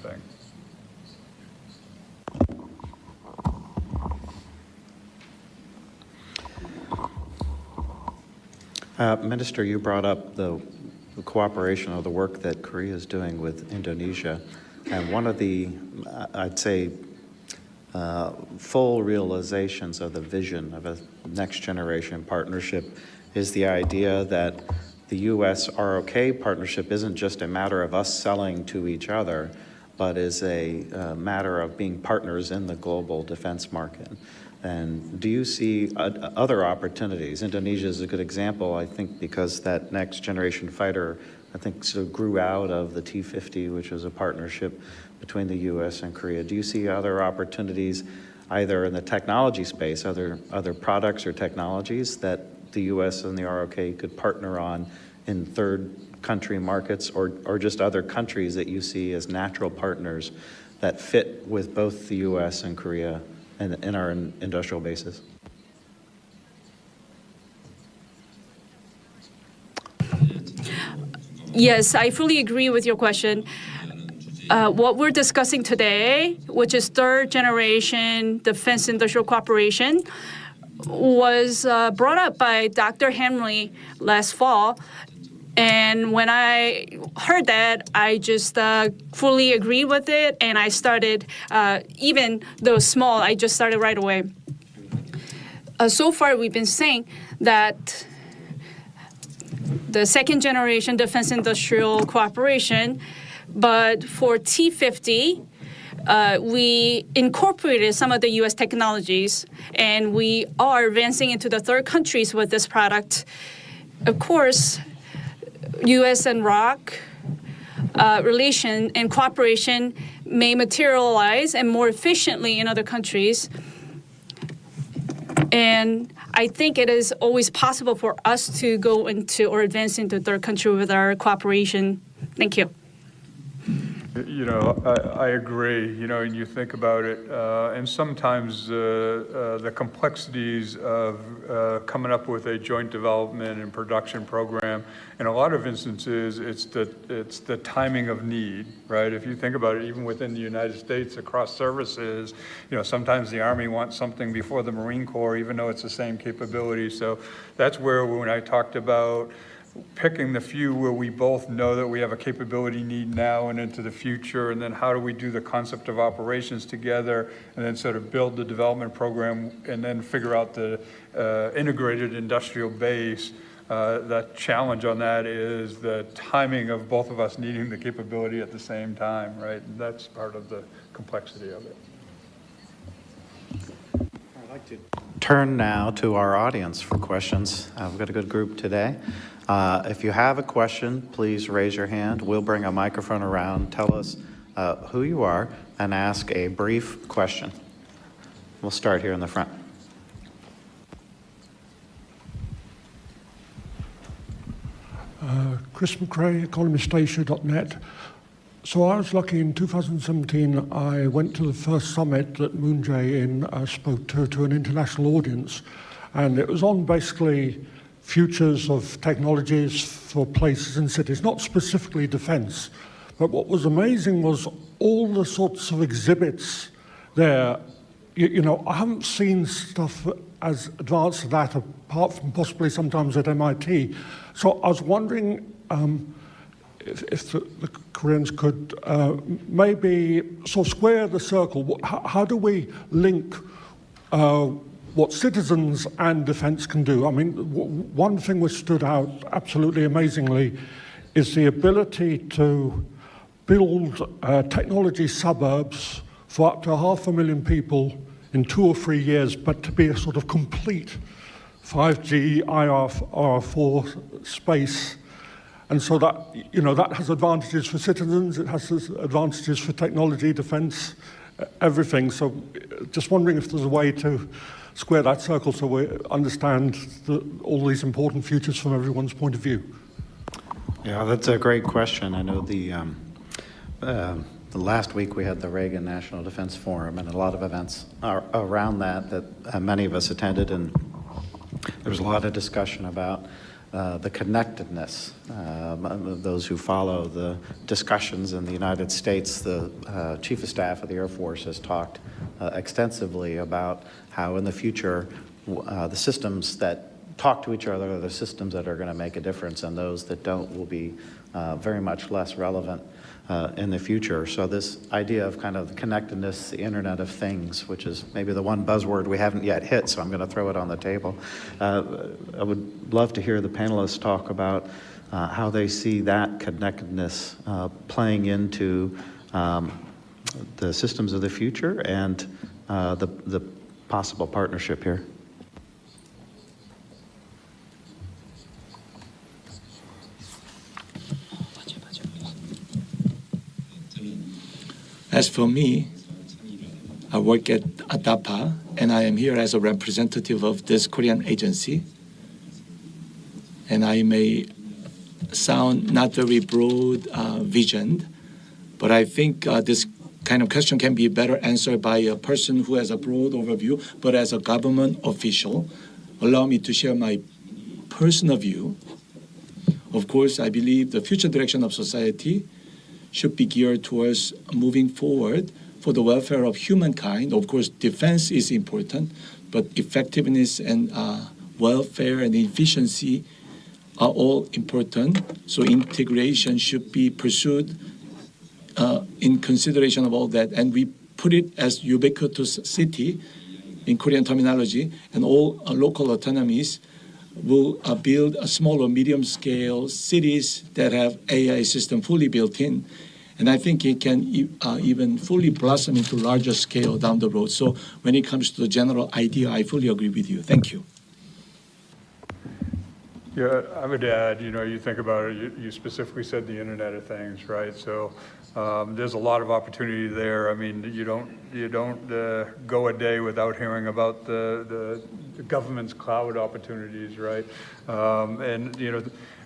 thing. Minister, you brought up the cooperation or the work that Korea is doing with Indonesia. And one of the, I'd say, full realizations of the vision of a next generation partnership is the idea that the U.S. ROK partnership isn't just a matter of us selling to each other, but is a matter of being partners in the global defense market. And do you see other opportunities? Indonesia is a good example, I think, because that next generation fighter, I think, sort of grew out of the T-50, which was a partnership between the U.S. and Korea. Do you see other opportunities, either in the technology space, other products or technologies that the U.S. and the ROK could partner on in third country markets, or just other countries that you see as natural partners that fit with both the U.S. and Korea in our industrial bases? Yes, I fully agree with your question. What we're discussing today, which is third generation defense industrial cooperation, was brought up by Dr. Henry last fall. And when I heard that, I just fully agreed with it, and I started, even though small, I just started right away. so far we've been saying that the second generation defense industrial cooperation, but for T50, we incorporated some of the U.S. technologies, and we are advancing into the third countries with this product. Of course, U.S. and ROC relation and cooperation may materialize and more efficiently in other countries. And I think it is always possible for us to go into or advance into third country with our cooperation. Thank you. You know, I agree, you know, and you think about it, and sometimes the complexities of coming up with a joint development and production program, in a lot of instances, it's the timing of need, right? If you think about it, even within the United States, across services, you know, sometimes the Army wants something before the Marine Corps, even though it's the same capability. So that's where, when I talked about picking the few where we both know that we have a capability need now and into the future, and then how do we do the concept of operations together, and then sort of build the development program, and then figure out the integrated industrial base. The challenge on that is the timing of both of us needing the capability at the same time, right? And that's part of the complexity of it. I'd like to turn now to our audience for questions. We've got a good group today. If you have a question, please raise your hand. We'll bring a microphone around. Tell us who you are and ask a brief question. We'll start here in the front. Chris McRae, economistasia.net. So I was lucky in 2017, I went to the first summit that Moon Jae-in spoke to an international audience. And it was on basically futures of technologies for places and cities, not specifically defense. But what was amazing was all the sorts of exhibits there. You know, I haven't seen stuff as advanced as that, apart from possibly sometimes at MIT. So I was wondering if the Koreans could maybe sort of square the circle. How do we link what citizens and defense can do? I mean, one thing which stood out absolutely amazingly is the ability to build technology suburbs for up to 500,000 people in 2 or 3 years, but to be a sort of complete 5G, IR4 space. And so that, you know, that has advantages for citizens, it has advantages for technology, defense, everything. So just wondering if there's a way to square that circle so we understand all these important futures from everyone's point of view. Yeah, that's a great question. I know the last week we had the Reagan National Defense Forum and a lot of events around that many of us attended, and there was a lot of discussion about the connectedness. Those who follow the discussions in the United States, the Chief of Staff of the Air Force has talked extensively about how in the future the systems that talk to each other are the systems that are going to make a difference, and those that don't will be very much less relevant in the future. So this idea of kind of the connectedness, the Internet of Things, which is maybe the one buzzword we haven't yet hit, so I'm going to throw it on the table. I would love to hear the panelists talk about how they see that connectedness playing into the systems of the future and the possible partnership here. As for me, I work at DAPA, and I am here as a representative of this Korean agency. And I may sound not very broad visioned, but I think this kind of question can be better answered by a person who has a broad overview, but as a government official. Allow me to share my personal view. Of course, I believe the future direction of society should be geared towards moving forward for the welfare of humankind. Of course, defense is important, but effectiveness and welfare and efficiency are all important. So integration should be pursued in consideration of all that. And we put it as ubiquitous city. in Korean terminology, and all local autonomies will build a small or medium-scale cities that have AI system fully built in. And I think it can even fully blossom into larger scale down the road. So when it comes to the general idea, I fully agree with you. Thank you. Yeah, I would add, you think about it, you specifically said the Internet of Things, right? So there's a lot of opportunity there. I mean, you don't go a day without hearing about the government's cloud opportunities, right?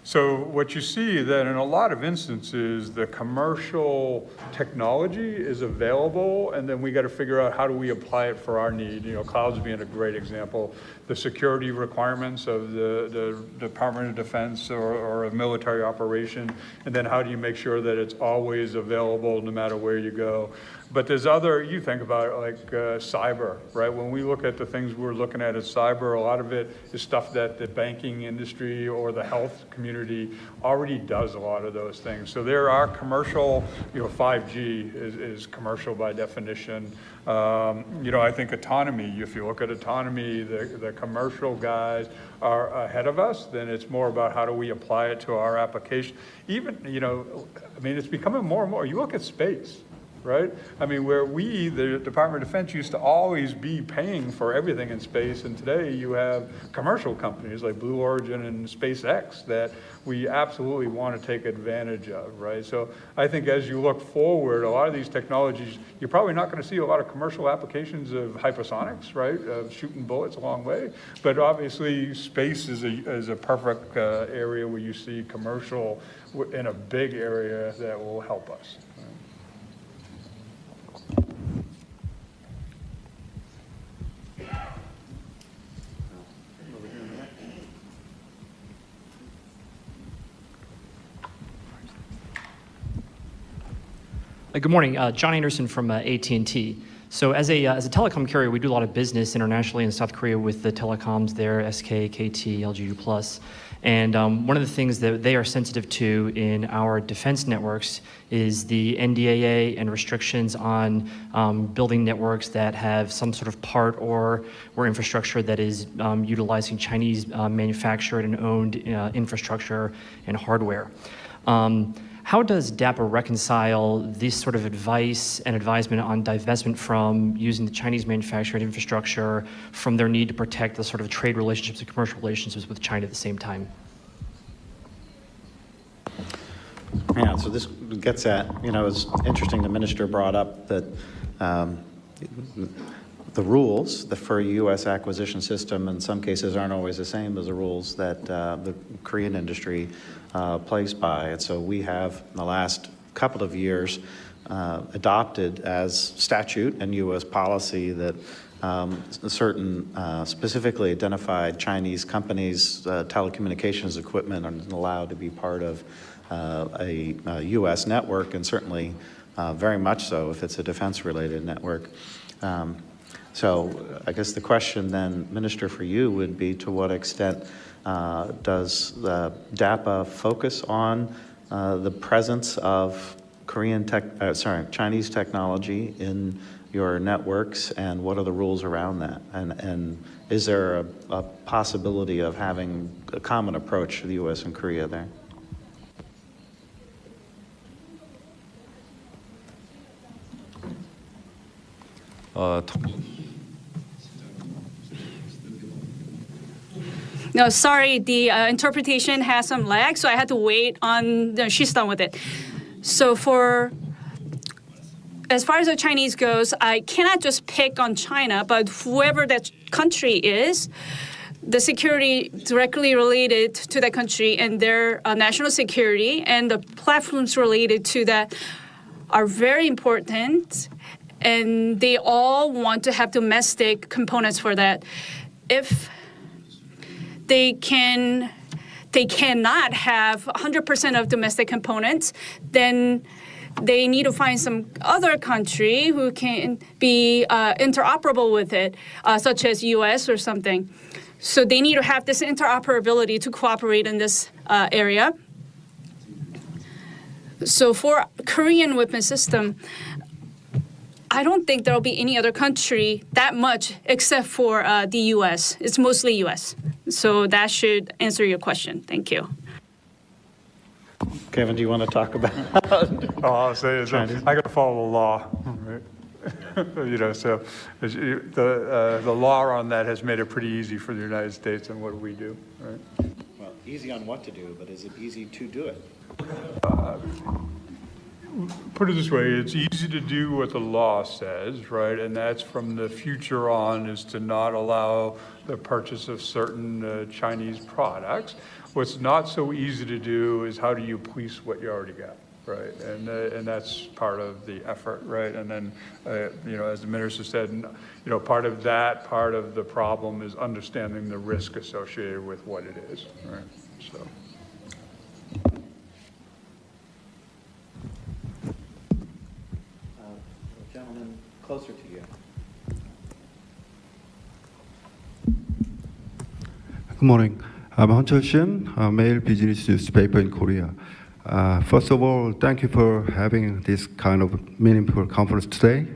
So what you see then in a lot of instances, the commercial technology is available, and then we got to figure out how do we apply it for our need. Clouds being a great example. The security requirements of the Department of Defense or a military operation, and then how do you make sure that it's always available no matter where you go. But there's you think about it like cyber, right? When we look at the things we're looking at as cyber, a lot of it is stuff that the banking industry or the health community already does a lot of those things. So there are commercial, 5G is commercial by definition. I think autonomy, if you look at autonomy, the commercial guys are ahead of us, then it's more about how do we apply it to our application. Even, it's becoming more and more. You look at space, right? I mean, where the Department of Defense used to always be paying for everything in space, and today you have commercial companies like Blue Origin and SpaceX that we absolutely want to take advantage of, right? So I think as you look forward, a lot of these technologies, you're probably not going to see a lot of commercial applications of hypersonics, right? Of shooting bullets a long way. But obviously space is a perfect area where you see commercial in a big area that will help us. Good morning, John Anderson from AT&T. So as a telecom carrier, we do a lot of business internationally in South Korea with the telecoms there, SK, KT, LG+. And one of the things that they are sensitive to in our defense networks is the NDAA and restrictions on building networks that have some sort of part or infrastructure that is utilizing Chinese manufactured and owned infrastructure and hardware. How does DAPA reconcile this sort of advice and advisement on divestment from using the Chinese manufactured infrastructure from their need to protect the sort of trade relationships and commercial relationships with China at the same time? Yeah, so this gets at, it's interesting the minister brought up that the rules for a U.S. acquisition system in some cases aren't always the same as the rules that the Korean industry plays by. And so we have, in the last couple of years, adopted as statute and U.S. policy that certain specifically identified Chinese companies' telecommunications equipment are allowed to be part of a U.S. network, and certainly very much so if it's a defense-related network. So I guess the question then, Minister, for you would be to what extent does the DAPA focus on the presence of Chinese technology in your networks, and what are the rules around that? And is there a possibility of having a common approach to the U.S. and Korea there? No, sorry, the interpretation has some lag, so I had to wait on, no, she's done with it. So as far as the Chinese goes, I cannot just pick on China, but whoever that country is, the security directly related to that country and their national security and the platforms related to that are very important, and they all want to have domestic components for that. If they cannot have 100% of domestic components, then they need to find some other country who can be interoperable with it, such as U.S. or something. So they need to have this interoperability to cooperate in this area. So for Korean weapon system, I don't think there'll be any other country that much except for the U.S. It's mostly U.S. So that should answer your question. Thank you. Kevin, do you want to talk about? All I'll say is I got to follow the law. Right? So the law on that has made it pretty easy for the United States, and what do we do, right? Well, easy on what to do, but is it easy to do it? Put it this way, it's easy to do what the law says, right? And that's from the future on, is to not allow the purchase of certain Chinese products. What's not so easy to do is how do you police what you already got, right? And that's part of the effort, right? And then, as the minister said, part of the problem is understanding the risk associated with what it is, right? So. Gentleman closer to you. Good morning. I'm Hunter Shin, a male business newspaper in Korea. First of all, thank you for having this kind of meaningful conference today.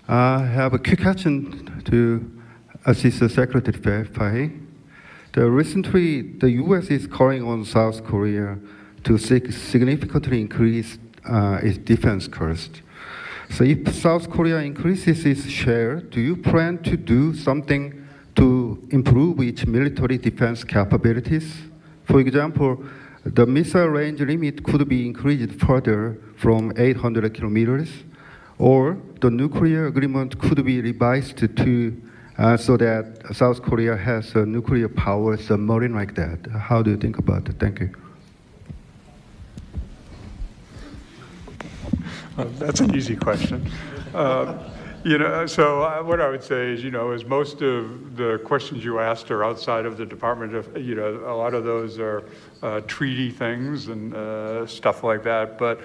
I have a quick question to Assistant Secretary Fahey. Recently, the U.S. is calling on South Korea to significantly increase its defense cost. So if South Korea increases its share, do you plan to do something to improve its military defense capabilities? For example, the missile range limit could be increased further from 800 kilometers, or the nuclear agreement could be revised to so that South Korea has a nuclear power submarine like that. How do you think about it? Thank you. That's an easy question. So what I would say is, is most of the questions you asked are outside of the Department of, a lot of those are treaty things and stuff like that. But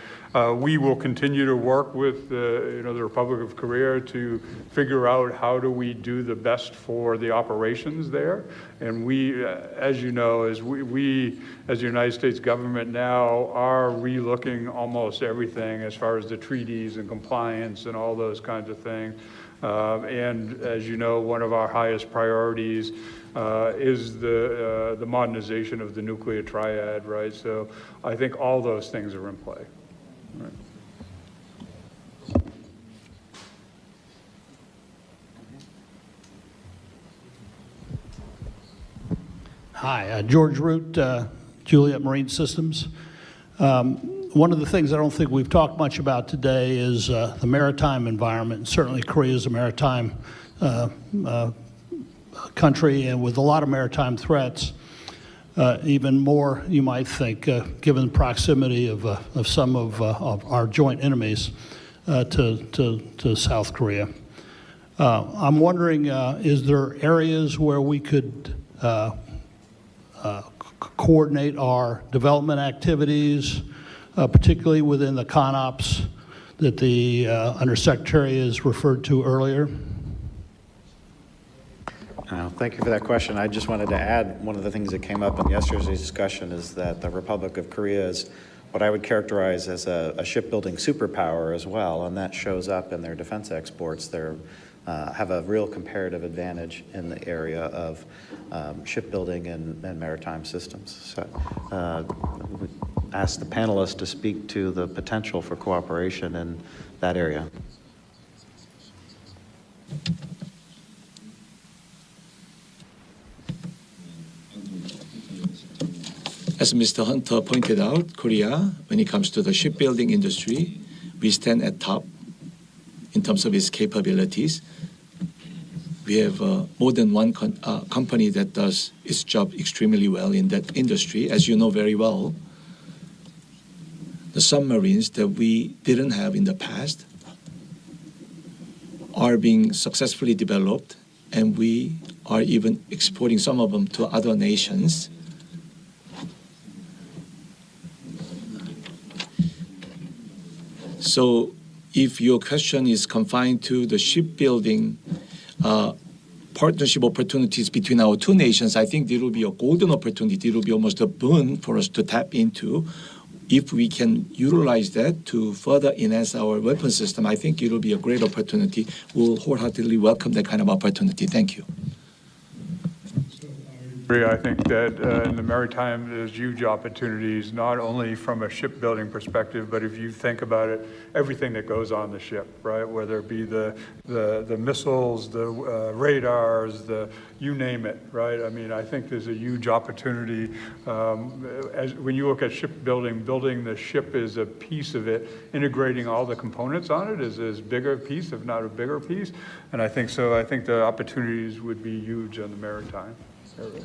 we will continue to work with the Republic of Korea to figure out how do we do the best for the operations there. And we, as you know, as we as the United States government now are relooking almost everything as far as the treaties and compliance and all those kinds of things. And as you know, one of our highest priorities is the modernization of the nuclear triad, right? So I think all those things are in play. Right. Hi, George Root, Juliet Marine Systems. One of the things I don't think we've talked much about today is the maritime environment. Certainly Korea is a maritime country, and with a lot of maritime threats, even more, you might think, given the proximity of some of our joint enemies to South Korea. I'm wondering, is there areas where we could coordinate our development activities, particularly within the CONOPS that the Undersecretary has referred to earlier? Thank you for that question. I just wanted to add one of the things that came up in yesterday's discussion is that the Republic of Korea is what I would characterize as a shipbuilding superpower as well, and that shows up in their defense exports. They have a real comparative advantage in the area of shipbuilding and maritime systems. So we ask the panelists to speak to the potential for cooperation in that area. As Mr. Hunter pointed out, Korea, when it comes to the shipbuilding industry, we stand at top in terms of its capabilities. We have more than one company that does its job extremely well in that industry. As you know very well, the submarines that we didn't have in the past are being successfully developed, and we are even exporting some of them to other nations. So if your question is confined to the shipbuilding partnership opportunities between our two nations, I think there will be a golden opportunity. It will be almost a boon for us to tap into. if we can utilize that to further enhance our weapon system, I think it will be a great opportunity. We'll wholeheartedly welcome that kind of opportunity. Thank you. I think that in the maritime, there's huge opportunities, not only from a shipbuilding perspective, but if you think about it, everything that goes on the ship, right? Whether it be the missiles, the radars, you name it, right? I mean, I think there's a huge opportunity. When you look at shipbuilding, building the ship is a piece of it. Integrating all the components on it is a bigger piece, if not a bigger piece. And I think so. I think the opportunities would be huge on the maritime area.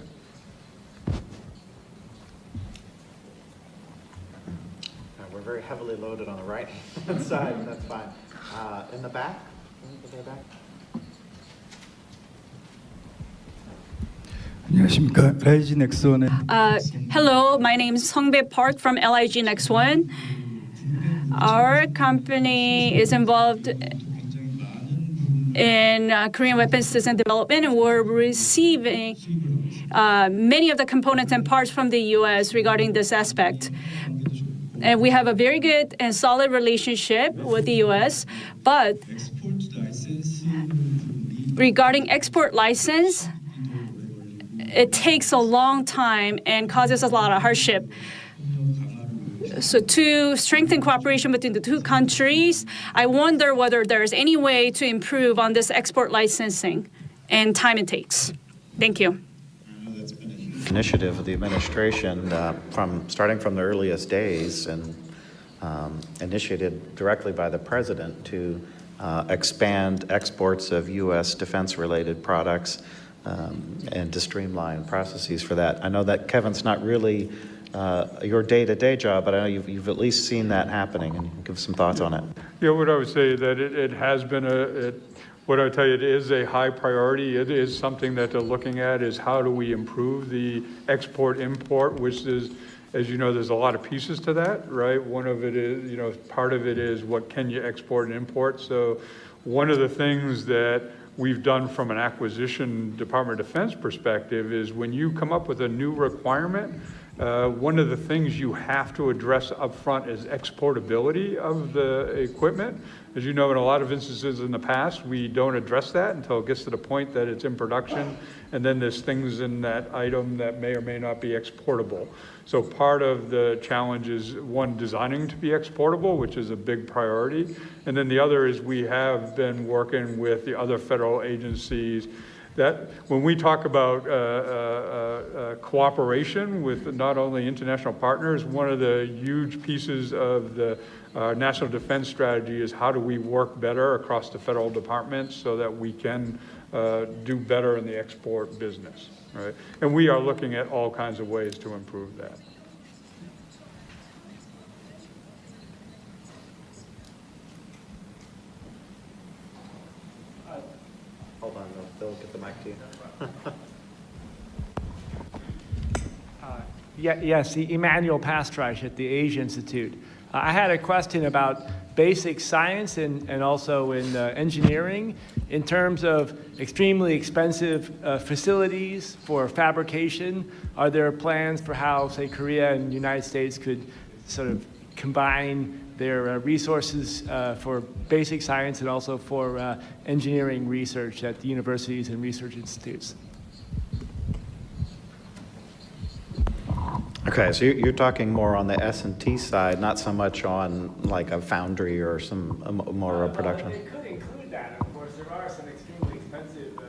We're very heavily loaded on the right-hand side, and that's fine. In the back? In the back? 안녕하십니까. LIG 넥스원의 Hello, my name is Sungbae Park from LIG Next One. Our company is involved in Korean weapons system development, and we're receiving many of the components and parts from the U.S. regarding this aspect. And we have a very good and solid relationship with the U.S., but regarding export license, it takes a long time and causes a lot of hardship. So to strengthen cooperation between the two countries, I wonder whether there's any way to improve on this export licensing and time it takes. Thank you. Initiative of the administration starting from the earliest days and initiated directly by the president to expand exports of U.S. defense-related products and to streamline processes for that. I know that, Kevin's not really your day-to-day job, but I know you've at least seen that happening, and give some thoughts on it. Yeah, what I would say is that it has been what I would tell you, it is a high priority. It is something that they're looking at, is how do we improve the export-import, which is, as you know, there's a lot of pieces to that, right? One of it is, part of it is what can you export and import. So one of the things that we've done from an acquisition Department of Defense perspective is when you come up with a new requirement, one of the things you have to address up front is exportability of the equipment. As you know, in a lot of instances in the past, we don't address that until it gets to the point that it's in production, and then there's things in that item that may or may not be exportable. So part of the challenge is, one, designing to be exportable, which is a big priority, and then the other is we have been working with the other federal agencies that when we talk about cooperation with not only international partners, one of the huge pieces of the national defense strategy is how do we work better across the federal departments so that we can do better in the export business, right? And we are looking at all kinds of ways to improve that. Hold on, they'll get the mic to you. Yes, Emmanuel Pastreich at the Asia Institute. I had a question about basic science and also in engineering in terms of extremely expensive facilities for fabrication. Are there plans for how, say, Korea and the United States could sort of combine their resources for basic science and also for engineering research at the universities and research institutes? Okay, so you're talking more on the S&T side, not so much on like a foundry or some more production. Well, it could include that. Of course, there are some extremely expensive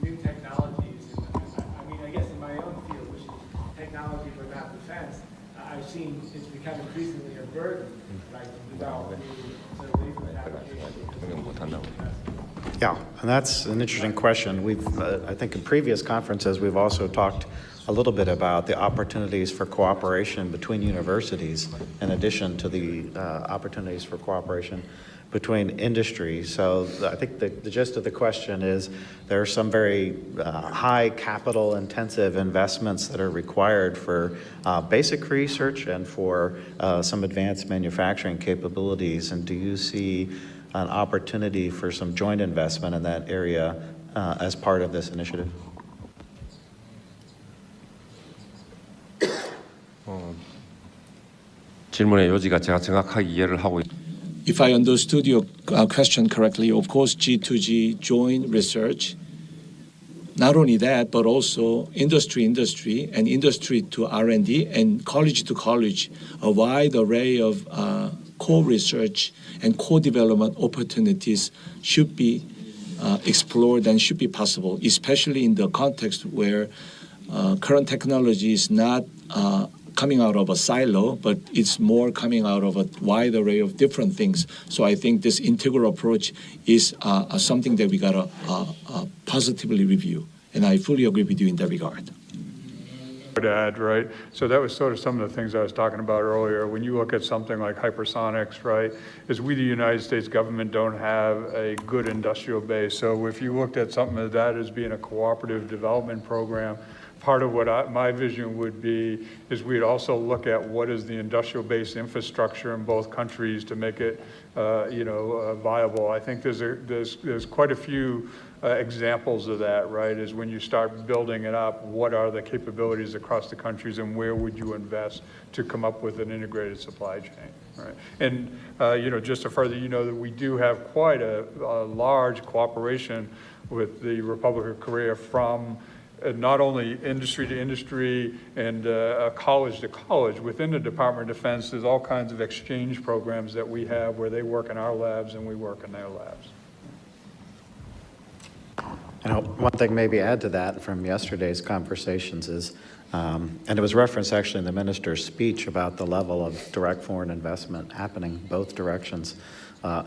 new technologies. I mean, I guess in my own field, which is technology for not defense, I've seen it's become increasingly a burden, right, to develop new sort of laser applications. Yeah, and that's an interesting question. We've, I think in previous conferences, we've also talked a little bit about the opportunities for cooperation between universities in addition to the opportunities for cooperation between industries. So I think the gist of the question is there are some very high capital intensive investments that are required for basic research and for some advanced manufacturing capabilities. And do you see an opportunity for some joint investment in that area as part of this initiative? 질문의 요지가 제가 정확하게 이해를 하고 If I understood your question correctly, of course, G2G joint research. Not only that, but also industry and industry to R&D and college to college, a wide array of co-research and co-development opportunities should be explored and should be possible, especially in the context where current technology is not coming out of a silo, but it's more coming out of a wide array of different things. So I think this integral approach is something that we gotta positively review, and I fully agree with you in that regard. To add, right? So that was sort of some of the things I was talking about earlier. When you look at something like hypersonics, right, is we, the United States government, don't have a good industrial base. So if you looked at something like that as being a cooperative development program, part of what my vision would be is we'd also look at what is the industrial base infrastructure in both countries to make it, viable. I think there's quite a few examples of that, right? Is when you start building it up, what are the capabilities across the countries and where would you invest to come up with an integrated supply chain, right? And, just to further, that we do have quite a large cooperation with the Republic of Korea from not only industry to industry and college to college. Within the Department of Defense, there's all kinds of exchange programs that we have where they work in our labs and we work in their labs. One thing maybe add to that from yesterday's conversations is, and it was referenced actually in the minister's speech about the level of direct foreign investment happening both directions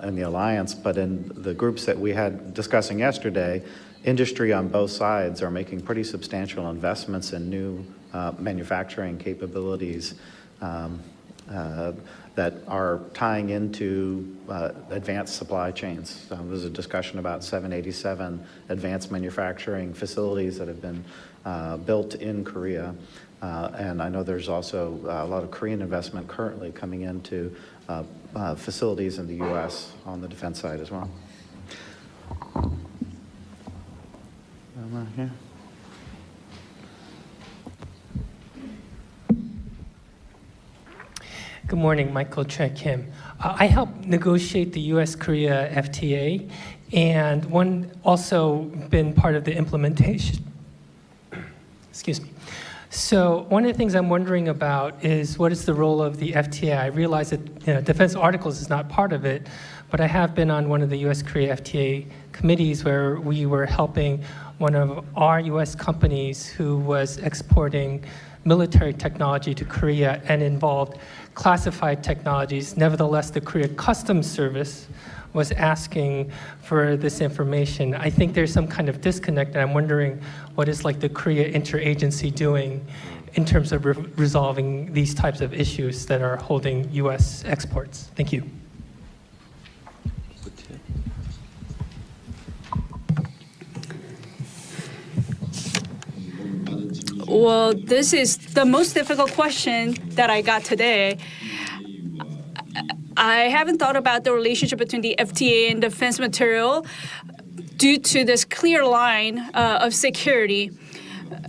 in the alliance, but in the groups that we had discussing yesterday, industry on both sides are making pretty substantial investments in new manufacturing capabilities that are tying into advanced supply chains. There was a discussion about 787 advanced manufacturing facilities that have been built in Korea. And I know there's also a lot of Korean investment currently coming into facilities in the U.S. on the defense side as well. Here. Good morning, Michael Choi Kim. I helped negotiate the U.S.-Korea FTA, and one also been part of the implementation. Excuse me. So one of the things I'm wondering about is what is the role of the FTA? I realize that defense articles is not part of it, but I have been on one of the U.S.-Korea FTA committees where we were helping one of our U.S. companies who was exporting military technology to Korea and involved classified technologies. Nevertheless, the Korea Customs Service was asking for this information. I think there's some kind of disconnect, and I'm wondering what is like the Korea interagency doing in terms of resolving these types of issues that are holding U.S. exports. Thank you. Well, this is the most difficult question that I got today. I haven't thought about the relationship between the FTA and defense material due to this clear line of security.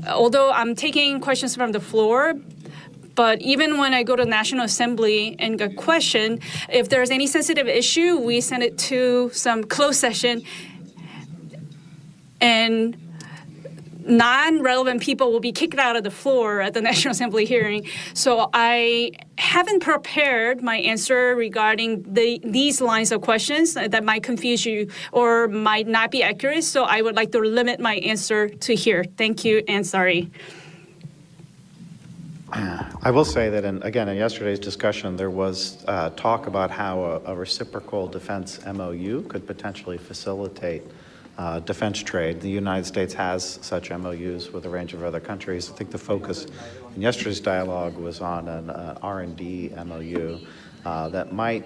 Although I'm taking questions from the floor, but even when I go to National Assembly and get questioned, if there's any sensitive issue, we send it to some closed session, and non-relevant people will be kicked out of the floor at the National Assembly hearing. So I haven't prepared my answer regarding these lines of questions that might confuse you or might not be accurate. So I would like to limit my answer to here. Thank you and sorry. I will say that, in yesterday's discussion, there was talk about how a reciprocal defense MOU could potentially facilitate defense trade. The United States has such MOUs with a range of other countries. I think the focus in yesterday's dialogue was on an R&D MOU that might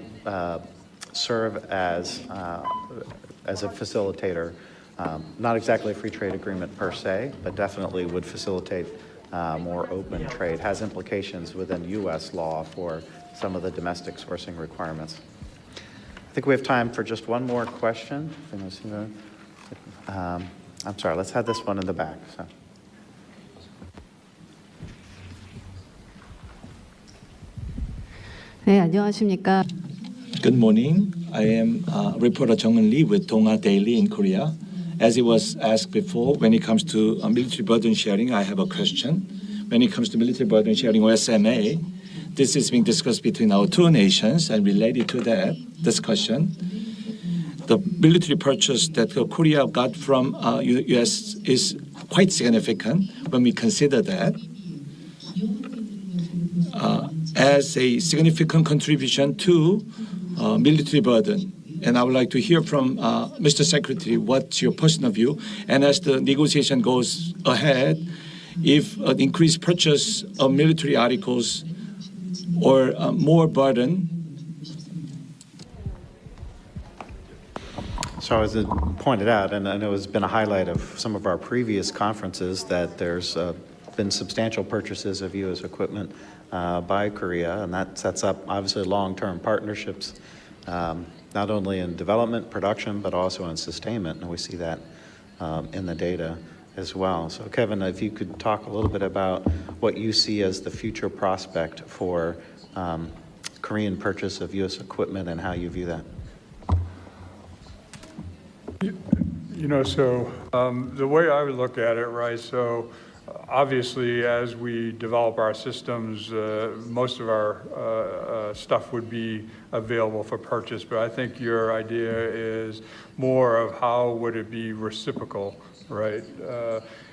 serve as a facilitator, not exactly a free trade agreement per se, but definitely would facilitate more open trade. Has implications within U.S. law for some of the domestic sourcing requirements. I think we have time for just one more question. I'm sorry, let's have this one in the back. So. 네, 안녕하십니까. Good morning. I am reporter Jung-eun Lee with Donga Daily in Korea. As it was asked before, when it comes to military burden sharing, I have a question. When it comes to military burden sharing, or SMA, this is being discussed between our two nations, and related to that discussion, the military purchase that Korea got from U.S. is quite significant when we consider that as a significant contribution to military burden. And I would like to hear from Mr. Secretary, what's your personal view? And as the negotiation goes ahead, if an increased purchase of military articles or more burden. So as it pointed out, and I know it's been a highlight of some of our previous conferences, that there's been substantial purchases of U.S. equipment by Korea, and that sets up obviously long-term partnerships, not only in development, production, but also in sustainment, and we see that in the data as well. So Kevin, if you could talk a little bit about what you see as the future prospect for Korean purchase of U.S. equipment and how you view that. You know, so the way I would look at it, right, so obviously as we develop our systems, most of our stuff would be available for purchase, but I think your idea is more of how would it be reciprocal, right?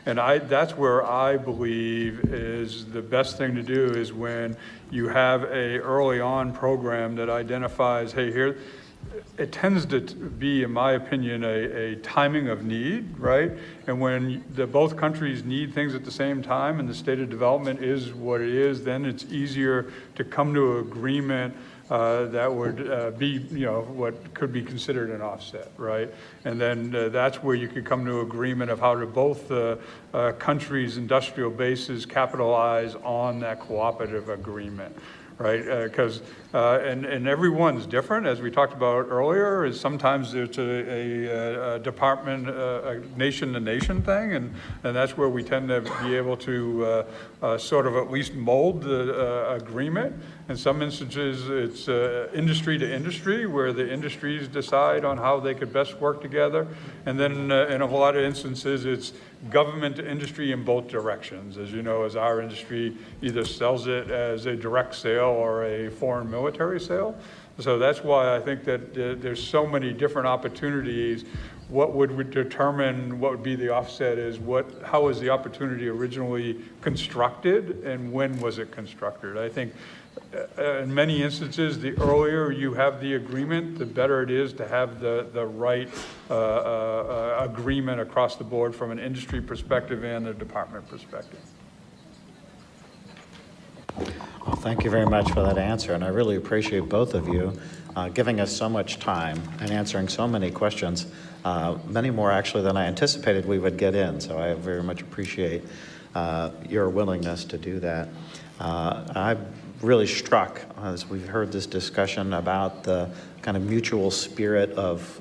And that's where I believe is the best thing to do is when you have a early on program that identifies, hey, here, it tends to be, in my opinion, a timing of need, right? And when both countries need things at the same time and the state of development is what it is, then it's easier to come to an agreement that would be, you know, what could be considered an offset, right? And then that's where you could come to agreement of how to both countries' industrial bases capitalize on that cooperative agreement. Right, because and everyone's different, as we talked about earlier. Is sometimes it's a department, a nation-to-nation thing, and that's where we tend to be able to sort of at least mold the agreement. In some instances, it's industry to industry, where the industries decide on how they could best work together, and then in a whole lot of instances, it's government to industry in both directions. As you know, as our industry either sells it as a direct sale or a foreign military sale. So that's why I think that there's so many different opportunities. What would determine what would be the offset is how was the opportunity originally constructed and when was it constructed? I think in many instances, the earlier you have the agreement, the better it is to have the right agreement across the board from an industry perspective and a department perspective. Well, thank you very much for that answer, and I really appreciate both of you giving us so much time and answering so many questions, many more actually than I anticipated we would get in, so I very much appreciate your willingness to do that. I'm really struck as we've heard this discussion about the kind of mutual spirit of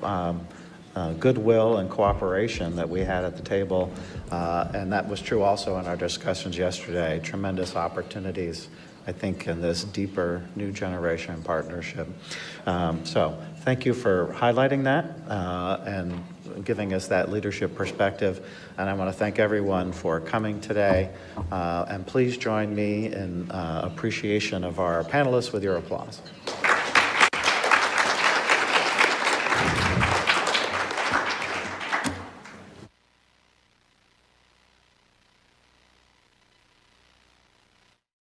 goodwill and cooperation that we had at the table, and that was true also in our discussions yesterday. Tremendous opportunities, I think, in this deeper new generation partnership. So thank you for highlighting that and giving us that leadership perspective. And I want to thank everyone for coming today. And please join me in appreciation of our panelists with your applause.